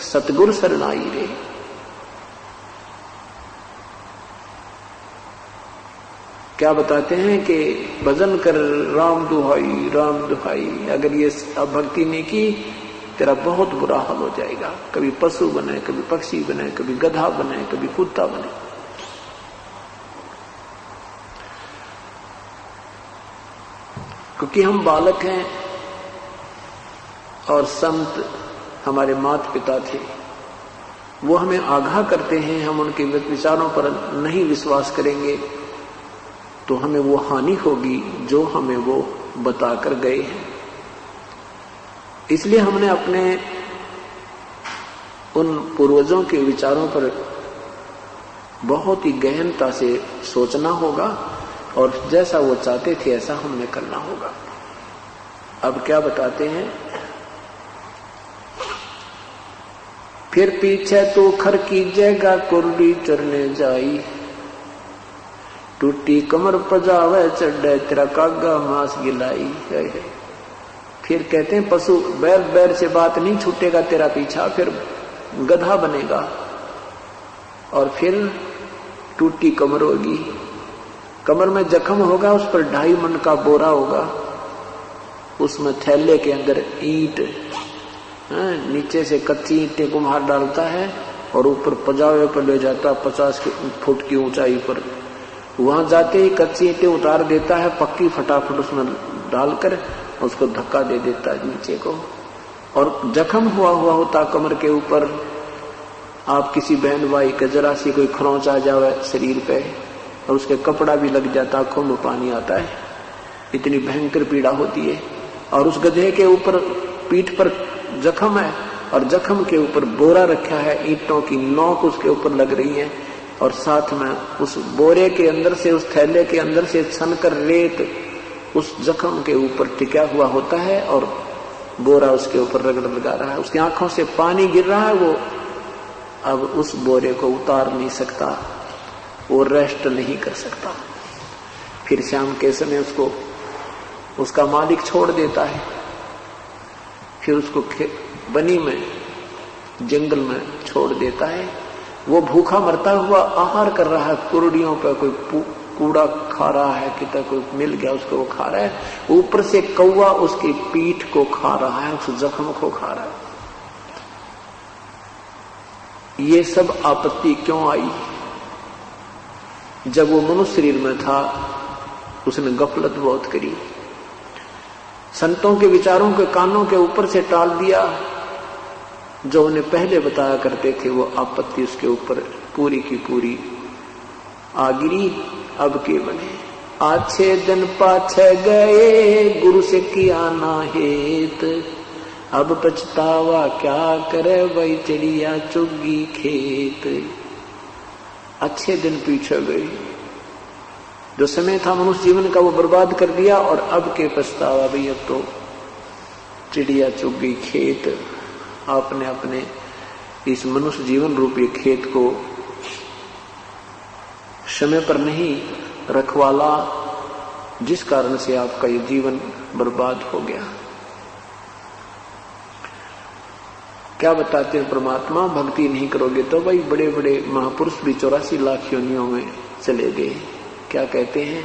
सतगुर शरणाई रे। क्या बताते हैं कि भजन कर राम दुहाई, राम दुहाई। अगर ये अब भक्ति नहीं की तेरा बहुत बुरा हाल हो जाएगा। कभी पशु बने, कभी पक्षी बने, कभी गधा बने, कभी कुत्ता बने। क्योंकि हम बालक हैं और संत हमारे माता पिता थे, वो हमें आगाह करते हैं। हम उनके विचारों पर नहीं विश्वास करेंगे तो हमें वो हानि होगी जो हमें वो बताकर गए हैं। इसलिए हमने अपने उन पूर्वजों के विचारों पर बहुत ही गहनता से सोचना होगा और जैसा वो चाहते थे ऐसा हमने करना होगा। अब क्या बताते हैं, फिर पीछे तो खर की जगह कुर्ली चरने जाई, टूटी कमर पजावे चढ़े तेरा कागा मांस गिलाई। फिर कहते हैं पशु बैर बैर से बात नहीं छूटेगा तेरा पीछा, फिर गधा बनेगा और फिर टूटी कमर होगी, कमर में जख्म होगा, उस पर 2.5 मन का बोरा होगा, उसमें थैले के अंदर ईंट, नीचे से कच्ची ईंटें कुम्हार डालता है और ऊपर पजावे पर ले जाता 50 फुट की ऊंचाई पर। वहां जाते ही कच्ची ईंटें उतार देता है, पक्की फटाफट उसमें डालकर उसको धक्का दे देता है नीचे को, और जख्म हुआ होता कमर के ऊपर। आप किसी बहन भाई का जरा सी कोई खरोंच आ जावे शरीर पे और उसके कपड़ा भी लग जाता, आंखों में पानी आता है, इतनी भयंकर पीड़ा होती है। और उस गधे के ऊपर पीठ पर जख्म है और जख्म के ऊपर बोरा रखा है, ईंटों की नोक उसके ऊपर लग रही है और साथ में उस बोरे के अंदर से, उस थैले के अंदर से छनकर रेत उस जख्म के ऊपर टिका हुआ होता है और बोरा उसके ऊपर रगड़ लगा रहा है। उसकी आंखों से पानी गिर रहा है, वो अब उस बोरे को उतार नहीं सकता, वो रेस्ट नहीं कर सकता। फिर शाम के समय उसको उसका मालिक छोड़ देता है, फिर उसको बनी में जंगल में छोड़ देता है। वो भूखा मरता हुआ आहार कर रहा है, कुर्डियों पर कोई कूड़ा खा रहा है, कितना कोई मिल गया उसको वो खा रहा है। ऊपर से कौवा उसकी पीठ को खा रहा है, उस जख्म को खा रहा है। ये सब आपत्ति क्यों आई? जब वो मनुष्य शरीर में था उसने गफलत बहुत करी, संतों के विचारों के कानों के ऊपर से टाल दिया। जो उन्हें पहले बताया करते थे वो आपत्ति उसके ऊपर पूरी की पूरी आ गिरी। अब के बने आछे दिन पाछे गए, गुरु से किया ना हेत, अब पछतावा क्या करे वही चिड़िया चुगी खेत। अच्छे दिन पीछे गए, जो समय था मनुष्य जीवन का वो बर्बाद कर दिया और अब के पछतावा भाई, अब तो चिड़िया चुग गई खेत। आपने अपने इस मनुष्य जीवन रूपी खेत को समय पर नहीं रखवाला, जिस कारण से आपका ये जीवन बर्बाद हो गया। क्या बताते हैं परमात्मा, भक्ति नहीं करोगे तो भाई बड़े बड़े महापुरुष भी 84 लाख योनियों में चले गए। क्या कहते हैं,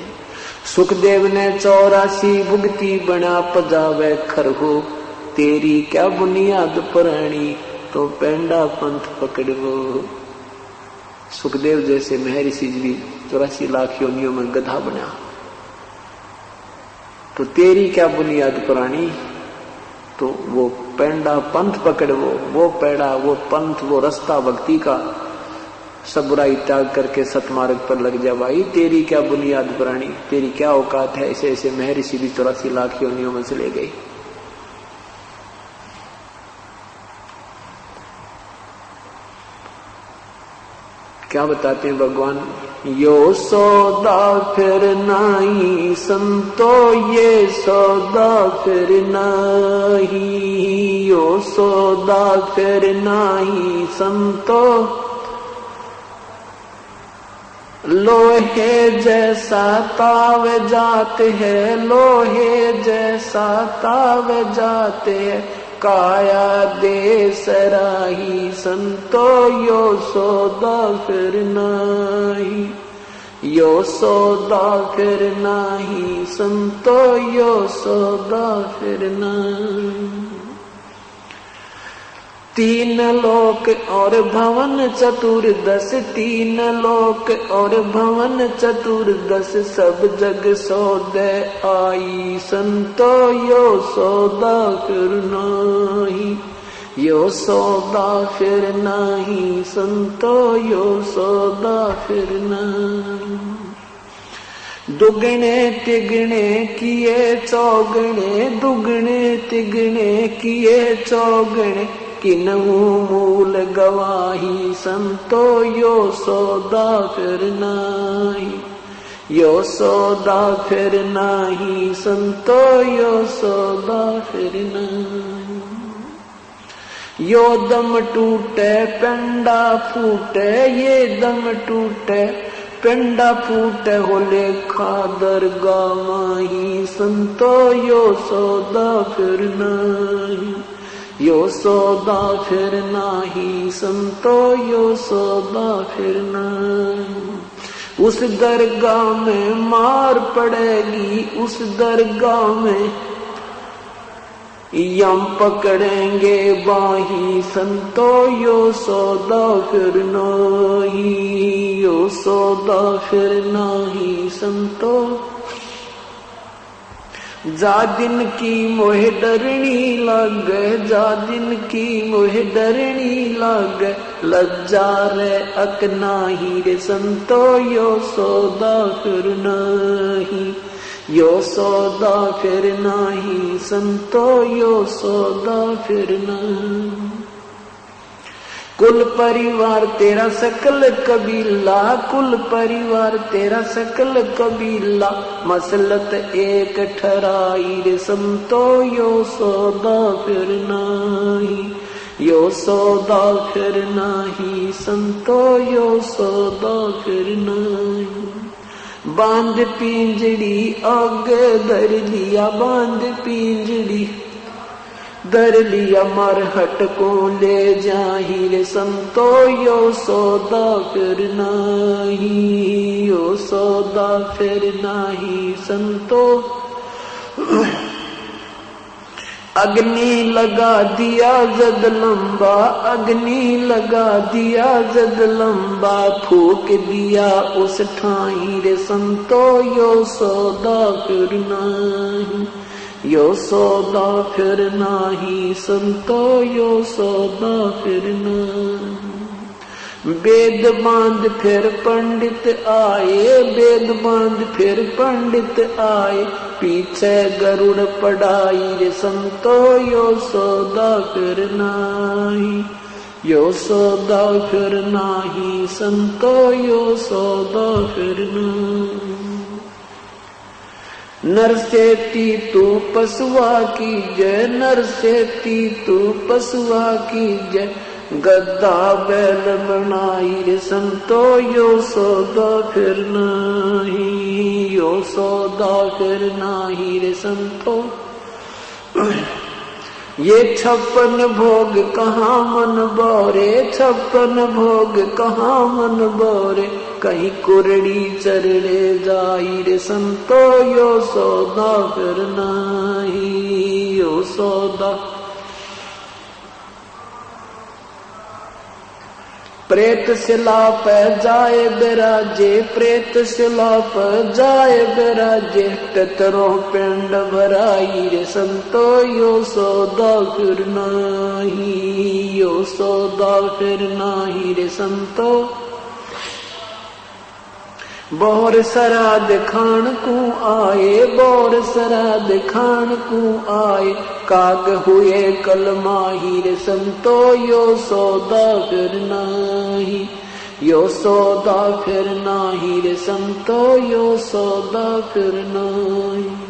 सुखदेव ने 84 भुगती बना पजावे खरहो, तेरी क्या बुनियाद पुरानी तो पेंडा पंथ पकड़ो। सुखदेव जैसे महर्षि भी 84 लाख योनियों में गधा बना, तो तेरी क्या बुनियाद पुरानी। तो वो पेंडा पंथ पकड़, वो पेड़ा, वो पंथ, वो रास्ता भक्ति का, सब बुराई त्याग करके सतमार्ग पर लग जा भाई। तेरी क्या बुनियाद पुरानी, तेरी क्या औकात है। ऐसे ऐसे महर्षि भी 84 लाख योनियों में चले गए। क्या बताते हैं भगवान, यो सौदा फिर नहीं संतो, ये सौदा फिर नहीं, यो सौदा फिर नहीं संतो, लोहे जैसा ताव जाते हैं, लोहे जैसा ताव जाते हैं, काया दे सराही संतो, यो सौदा फिर नहीं, यो सौदा फिर नहीं संतो, यो सौदा फिर नहीं। तीन लोक और भवन चतुर्दश, तीन लोक और भवन चतुर्दश, सब जग सौदे आई संतो, यो सौदा फिर नहीं, यो सौदा फिर नहीं संतो, यो सौदा फिर नहीं। दुगने तिगने किए चौगने, दुगने तिगने किए चौगने, किन्हू मूल गवाही संतो, यो सौदा फिर नहीं, यो सौदा फिर नहीं संतो, यो सौदा फिर नहीं। यो दम टूटे पेंडा फूटे, ये दम टूटे पेंडा फूटे, हो लेखा दरगाह माही संतो, यो सौदा फिर नहीं, यो सौदा फिर नाही संतो, यो सौदा फिर नहीं। उस दरगाह में मार पड़ेगी, उस दरगाह में यम पकड़ेंगे बाही संतो, यो सौदा फिर नाही, यो सौदा फिर नाही संतो। जा दिन की मोहे डरनी लागे, जा दिन की मोहे डरनी लागे, लज्जा रे अकनाही रे संतो, यो सौदा फिर नहीं, यो सौदा फिर नहीं संतो, यो सौदा फिर नहीं। कुल परिवार तेरा सकल कबीला, कुल परिवार तेरा सकल कबीला, मसलत एक ठहराई रे संतो, यो सौदा फिर नहीं, यो सौदा फिर नहीं संतो, यो सौदा फिर नहीं। बांध पिंजड़ी आगे धर लिया, बांध पिंजड़ी धर लिया, मरहट को ले जाही रे संतो, यो सौदा फिर नहीं, यो सौदा फिर नहीं संतो। अग्नि लगा दिया जद लंबा, अग्नि लगा दिया जद लंबा, फूक दिया उस ठाई रे संतो, यो सौदा फिर नहीं, यो सौदा फिर नाही संतो, यो सौदा फिर नहीं। वेद बांध फिर पंडित आए, वेद बांध फिर पंडित आए, पीछे गरुड़ पढ़ाई रे संतो, यो सौदा फिर नाही, यो सौदा फिर नाही संतो, यो सौदा फिर नहीं। नर सेती तू पशुआ की जय, नर सेती तू पशुआ की जय, गद्दा बैल बनाई रे संतो, यो सौदा फिर नहीं, यो सौदा फिर नहीं रे संतो। ये 56 भोग कहाँ मन बोरे, 56 भोग कहाँ मन बोरे, कहीं कुरड़ी चरड़े जाई रे संतो, यो सौदा फिर नहीं, यो सौदा। प्रेत शिला पे जाए बिराजे, प्रेत शिला पे जाए बिराजे, टतरो पिंड भराई रे संतो, यो सौदा फिर नाही, यो सौदा फिर नाही रे संतो। बोर सराद खान को आए, बोर सराद खान को आए, काग हुए कल माही रे संतो, यो सौदा फिर नाही, यो सौदा फिर नाही रे संतो, यो सौदा फिर नाही।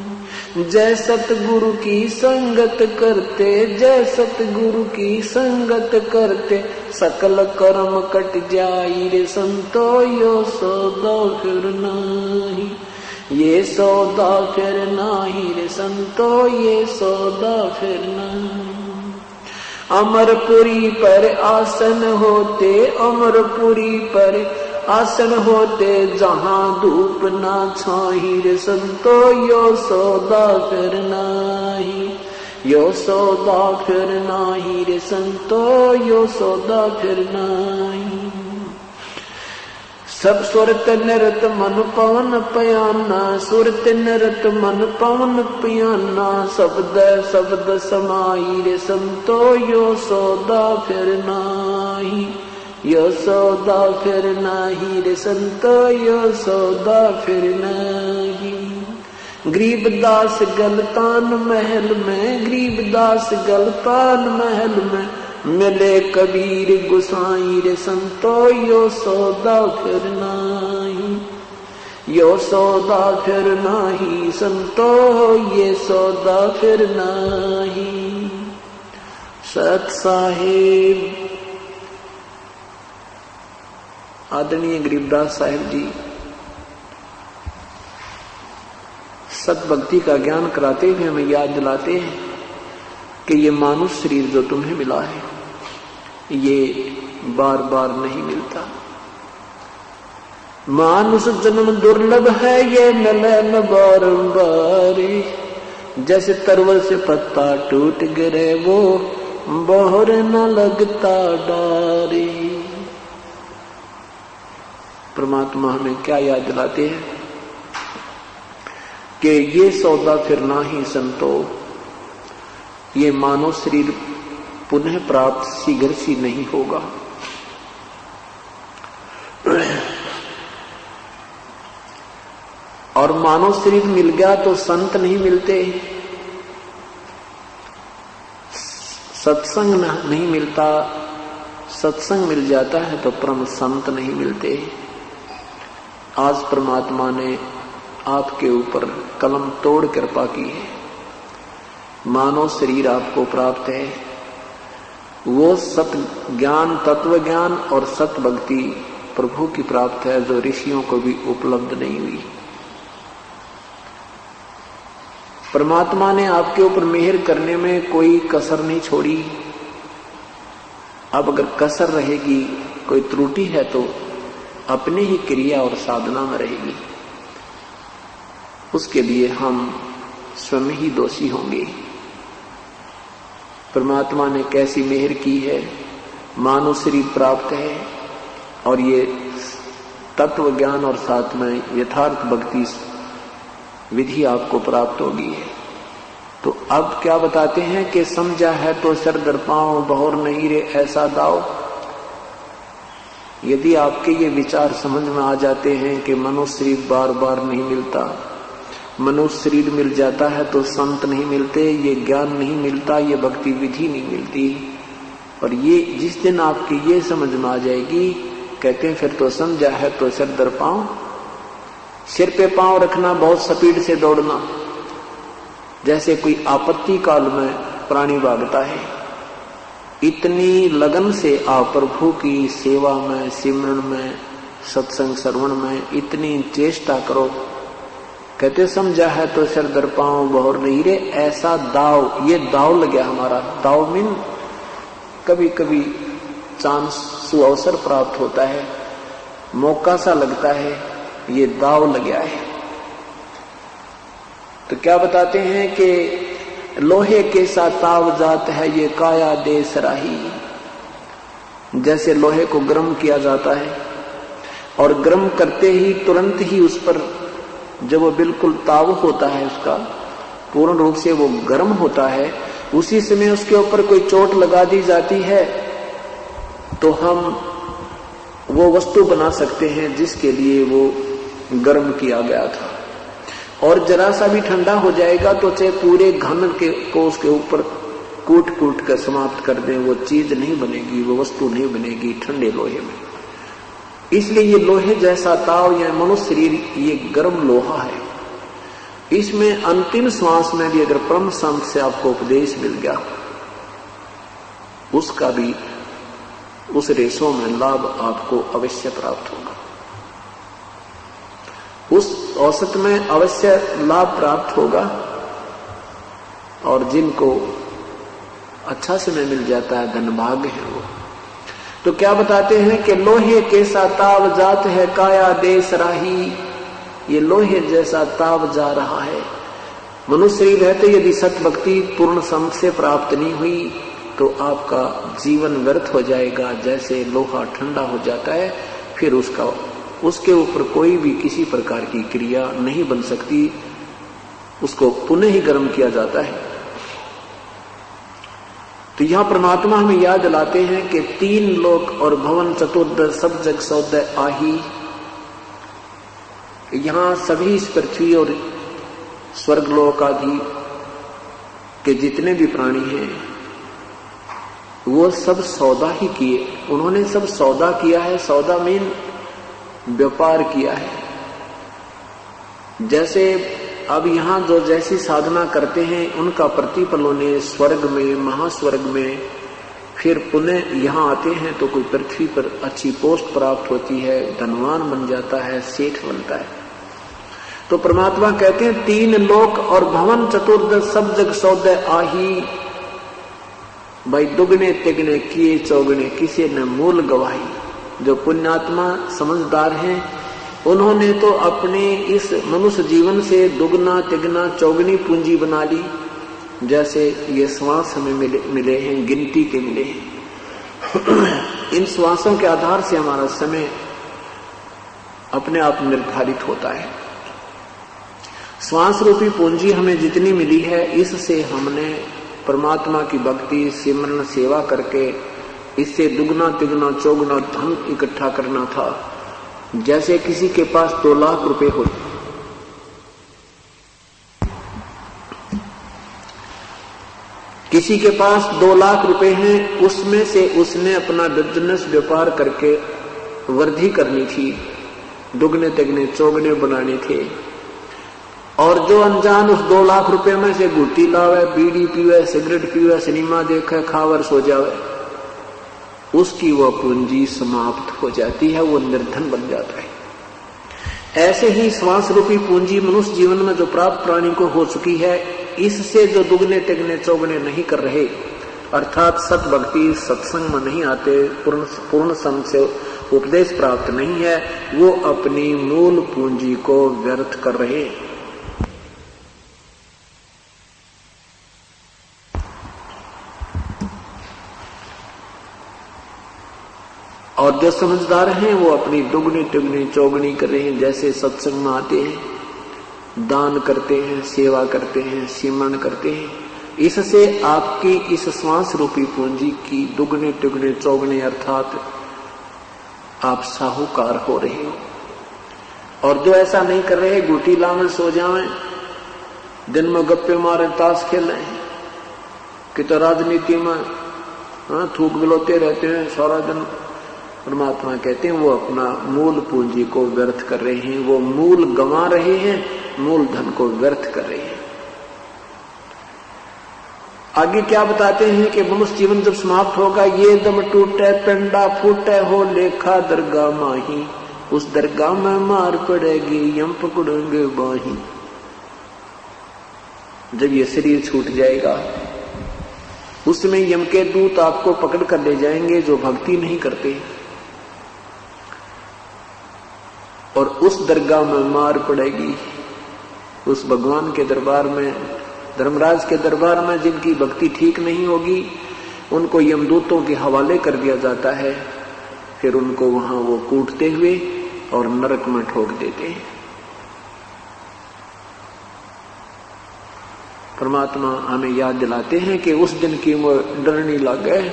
जय सतगुरु की संगत करते, जय सतगुरु की संगत करते, सकल कर्म कट जाई रे संतो, यो सौदा फिर नाही, ये सौदा फिर नाही रे संतो, ये सौदा फिर नाही। अमरपुरी पर आसन होते, अमरपुरी पर आसन होते, जहां धूप ना छाही रे संतो, यो सौदा फिर नाही, यो सौदा फिर नाही रे संतो, यो सौदा फिर नाही। सब सुरत निरत मन पवन पयाना, सुरत निरत मन पवन पयाना, शब्द शब्द समाई रे संतो, यो सौदा फिर नाही, यो सौदा फिर नाही रे संतो, यो सौदा फिर नाही। गरीबदास गलतान महल में, गरीबदास गलतान महल में, मिले कबीर गुसाई रे संतो, यो सौदा फिर नाही, यो सौदा फिर नाही संतो, ये सौदा फिर नाही। सत साहिब आदरणीय गरीबदास साहिब जी सत भक्ति का ज्ञान कराते हुए हमें याद दिलाते हैं कि ये मानुष शरीर जो तुम्हें मिला है, ये बार बार नहीं मिलता। मानुष जन्म दुर्लभ है, ये मिले न बारंबार, जैसे तरवल से पत्ता टूट गिरे, वो बोहर न लगता डारे। परमात्मा हमें क्या याद दिलाते हैं कि ये सौदा फिर नाही संतो, ये मानव शरीर पुनः प्राप्त शीघ्र सी नहीं होगा। और मानव शरीर मिल गया तो संत नहीं मिलते, सत्संग नहीं मिलता, सत्संग मिल जाता है तो परम संत नहीं मिलते। आज परमात्मा ने आपके ऊपर कलम तोड़ कृपा की है, मानव शरीर आपको प्राप्त है। वो सत ज्ञान, तत्व ज्ञान और सत भक्ति प्रभु की प्राप्त है, जो ऋषियों को भी उपलब्ध नहीं हुई। परमात्मा ने आपके ऊपर मेहर करने में कोई कसर नहीं छोड़ी। अब अगर कसर रहेगी, कोई त्रुटि है, तो अपने ही क्रिया और साधना में रहेगी, उसके लिए हम स्वयं ही दोषी होंगे। परमात्मा ने कैसी मेहर की है, मानव शरीर प्राप्त है और ये तत्व ज्ञान और साथ में यथार्थ भक्ति विधि आपको प्राप्त होगी है। तो अब क्या बताते हैं कि समझा है तो सर दर पांव, बहुर नहीं रे ऐसा दाव। यदि आपके ये विचार समझ में आ जाते हैं कि मनुष्य शरीर बार बार नहीं मिलता, मनुष्य शरीर मिल जाता है तो संत नहीं मिलते, ये ज्ञान नहीं मिलता, ये भक्ति विधि नहीं मिलती, और ये जिस दिन आपकी ये समझ में आ जाएगी, कहते हैं फिर तो समझा है तो सिर दर पांव। सिर पे पांव रखना, बहुत स्पीड से दौड़ना, जैसे कोई आपत्ति काल में प्राणी भागता है, इतनी लगन से आप प्रभु की सेवा में, सिमरन में, सत्संग श्रवण में इतनी चेष्टा करो। कहते समझा है तो सिर दर पांव, बहुर नहीं रे ऐसा दाव। ये दाव लग गया हमारा। दाव मीन कभी कभी चांस सुअवसर प्राप्त होता है, मौका सा लगता है, ये दाव लग गया है। तो क्या बताते हैं कि लोहे के सा ताव जात है, ये काया दे सराही। जैसे लोहे को गर्म किया जाता है और गर्म करते ही तुरंत ही उस पर जब वो बिल्कुल ताव होता है, उसका पूर्ण रूप से वो गर्म होता है, उसी समय उसके ऊपर कोई चोट लगा दी जाती है तो हम वो वस्तु बना सकते हैं जिसके लिए वो गर्म किया गया था। और जरा सा भी ठंडा हो जाएगा तो चाहे पूरे घन को उसके ऊपर कूट कूट कर समाप्त कर दें, वो चीज नहीं बनेगी, वो वस्तु नहीं बनेगी ठंडे लोहे में। इसलिए ये लोहे जैसा ताव या मनुष्य शरीर ये गर्म लोहा है। इसमें अंतिम श्वास में भी अगर परम संत से आपको उपदेश मिल गया, उसका भी उस रेशों में लाभ आपको अवश्य प्राप्त होगा, उस औसत में अवश्य लाभ प्राप्त होगा। और जिनको अच्छा समय मिल जाता है, धनभाग्य है वो। तो क्या बताते हैं कि लोहे कैसा ताव जात है काया देश राही, ये लोहे जैसा ताव जा रहा है। मनुष्य शरीर रहते यदि सत भक्ति पूर्ण संत से प्राप्त नहीं हुई तो आपका जीवन व्यर्थ हो जाएगा। जैसे लोहा ठंडा हो जाता है, फिर उसके ऊपर कोई भी किसी प्रकार की क्रिया नहीं बन सकती, उसको पुनः ही गर्म किया जाता है। तो यहां परमात्मा हमें याद दिलाते हैं कि 3 लोक और भवन चतुर्दश सब जग सौदय आही। यहां सभी इस पृथ्वी और स्वर्गलोक आदि के जितने भी प्राणी हैं वो सब सौदा ही किए, उन्होंने सब सौदा किया है। सौदा मीन व्यापार किया है। जैसे अब यहां जो जैसी साधना करते हैं उनका प्रतिफल उन्हें स्वर्ग में, महास्वर्ग में, फिर पुनः यहां आते हैं तो कोई पृथ्वी पर अच्छी पोस्ट प्राप्त होती है, धनवान बन जाता है, सेठ बनता है। तो परमात्मा कहते हैं 3 लोक और भवन चतुर्दश सब जग सौदय आही। भाई दुगने तिगने किए चौगने किसी ने मूल गवाही। जो पुण्यात्मा समझदार हैं उन्होंने तो अपने इस मनुष्य जीवन से दुगना तिगना चौगनी पूंजी बना ली। जैसे ये श्वास हमें मिले हैं, गिनती के मिले हैं। इन श्वासों के आधार से हमारा समय अपने आप निर्धारित होता है। श्वास रूपी पूंजी हमें जितनी मिली है, इससे हमने परमात्मा की भक्ति सिमरन सेवा करके इससे दुगना तिगना चौगुना धन इकट्ठा करना था। जैसे किसी के पास 2 लाख रुपए हो, किसी के पास 2 लाख रुपए हैं, उसमें से उसने अपना बिजनेस व्यापार करके वृद्धि करनी थी, दुगने तिगने चौगने बनाने थे। और जो अनजान उस 2 लाख रुपए में से गुट्टी लावे, बीड़ी पीवे, सिगरेट पीवे, सिनेमा देखे, खावर सो जावे, उसकी वह पूंजी समाप्त हो जाती है, वो निर्धन बन जाता है। ऐसे ही श्वास रूपी पूंजी मनुष्य जीवन में जो प्राप्त प्राणी को हो चुकी है, इससे जो दुगने तिगने चौगने नहीं कर रहे, अर्थात सत भक्ति सत्संग में नहीं आते, पूर्ण संत से उपदेश प्राप्त नहीं है, वो अपनी मूल पूंजी को व्यर्थ कर रहे। और जो समझदार हैं वो अपनी दुगनी तिगनी चौगनी कर रहे हैं। जैसे सत्संग में आते हैं, दान करते हैं, सेवा करते हैं, सिमरन करते हैं, इससे आपकी इस श्वास रूपी पूंजी की दुगने तिगने चौगने अर्थात आप साहूकार हो रहे हो। और जो ऐसा नहीं कर रहे, गुटी लावे सो जावे, दिन में गप्पे मारे, ताश खेल रहे हैं, कि तो राजनीति में थूक बिलोते रहते हैं सारा दिन, परमात्मा कहते हैं वो अपना मूल पूंजी को व्यर्थ कर रहे हैं, वो मूल गंवा रहे हैं, मूल धन को व्यर्थ कर रहे हैं। आगे क्या बताते हैं कि मनुष्य जीवन जब समाप्त होगा, ये दम टूटे पेंडा फूटे हो लेखा दरगाह माही, उस दरगाह में मार पड़ेगी यम पकड़ेंगे बाही। जब ये शरीर छूट जाएगा उसमें यम के दूत आपको पकड़ कर ले जाएंगे जो भक्ति नहीं करते, और उस दरगाह में मार पड़ेगी। उस भगवान के दरबार में, धर्मराज के दरबार में जिनकी भक्ति ठीक नहीं होगी, उनको यमदूतों के हवाले कर दिया जाता है, फिर उनको वहां वो कूटते हुए और नरक में ठोक देते हैं। परमात्मा हमें याद दिलाते हैं कि उस दिन की वो डरनी लगे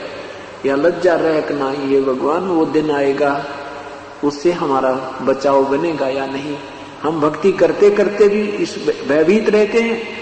या लज्जा रहना, ये भगवान वो दिन आएगा, उससे हमारा बचाव बनेगा या नहीं। हम भक्ति करते करते भी इस भयभीत रहते हैं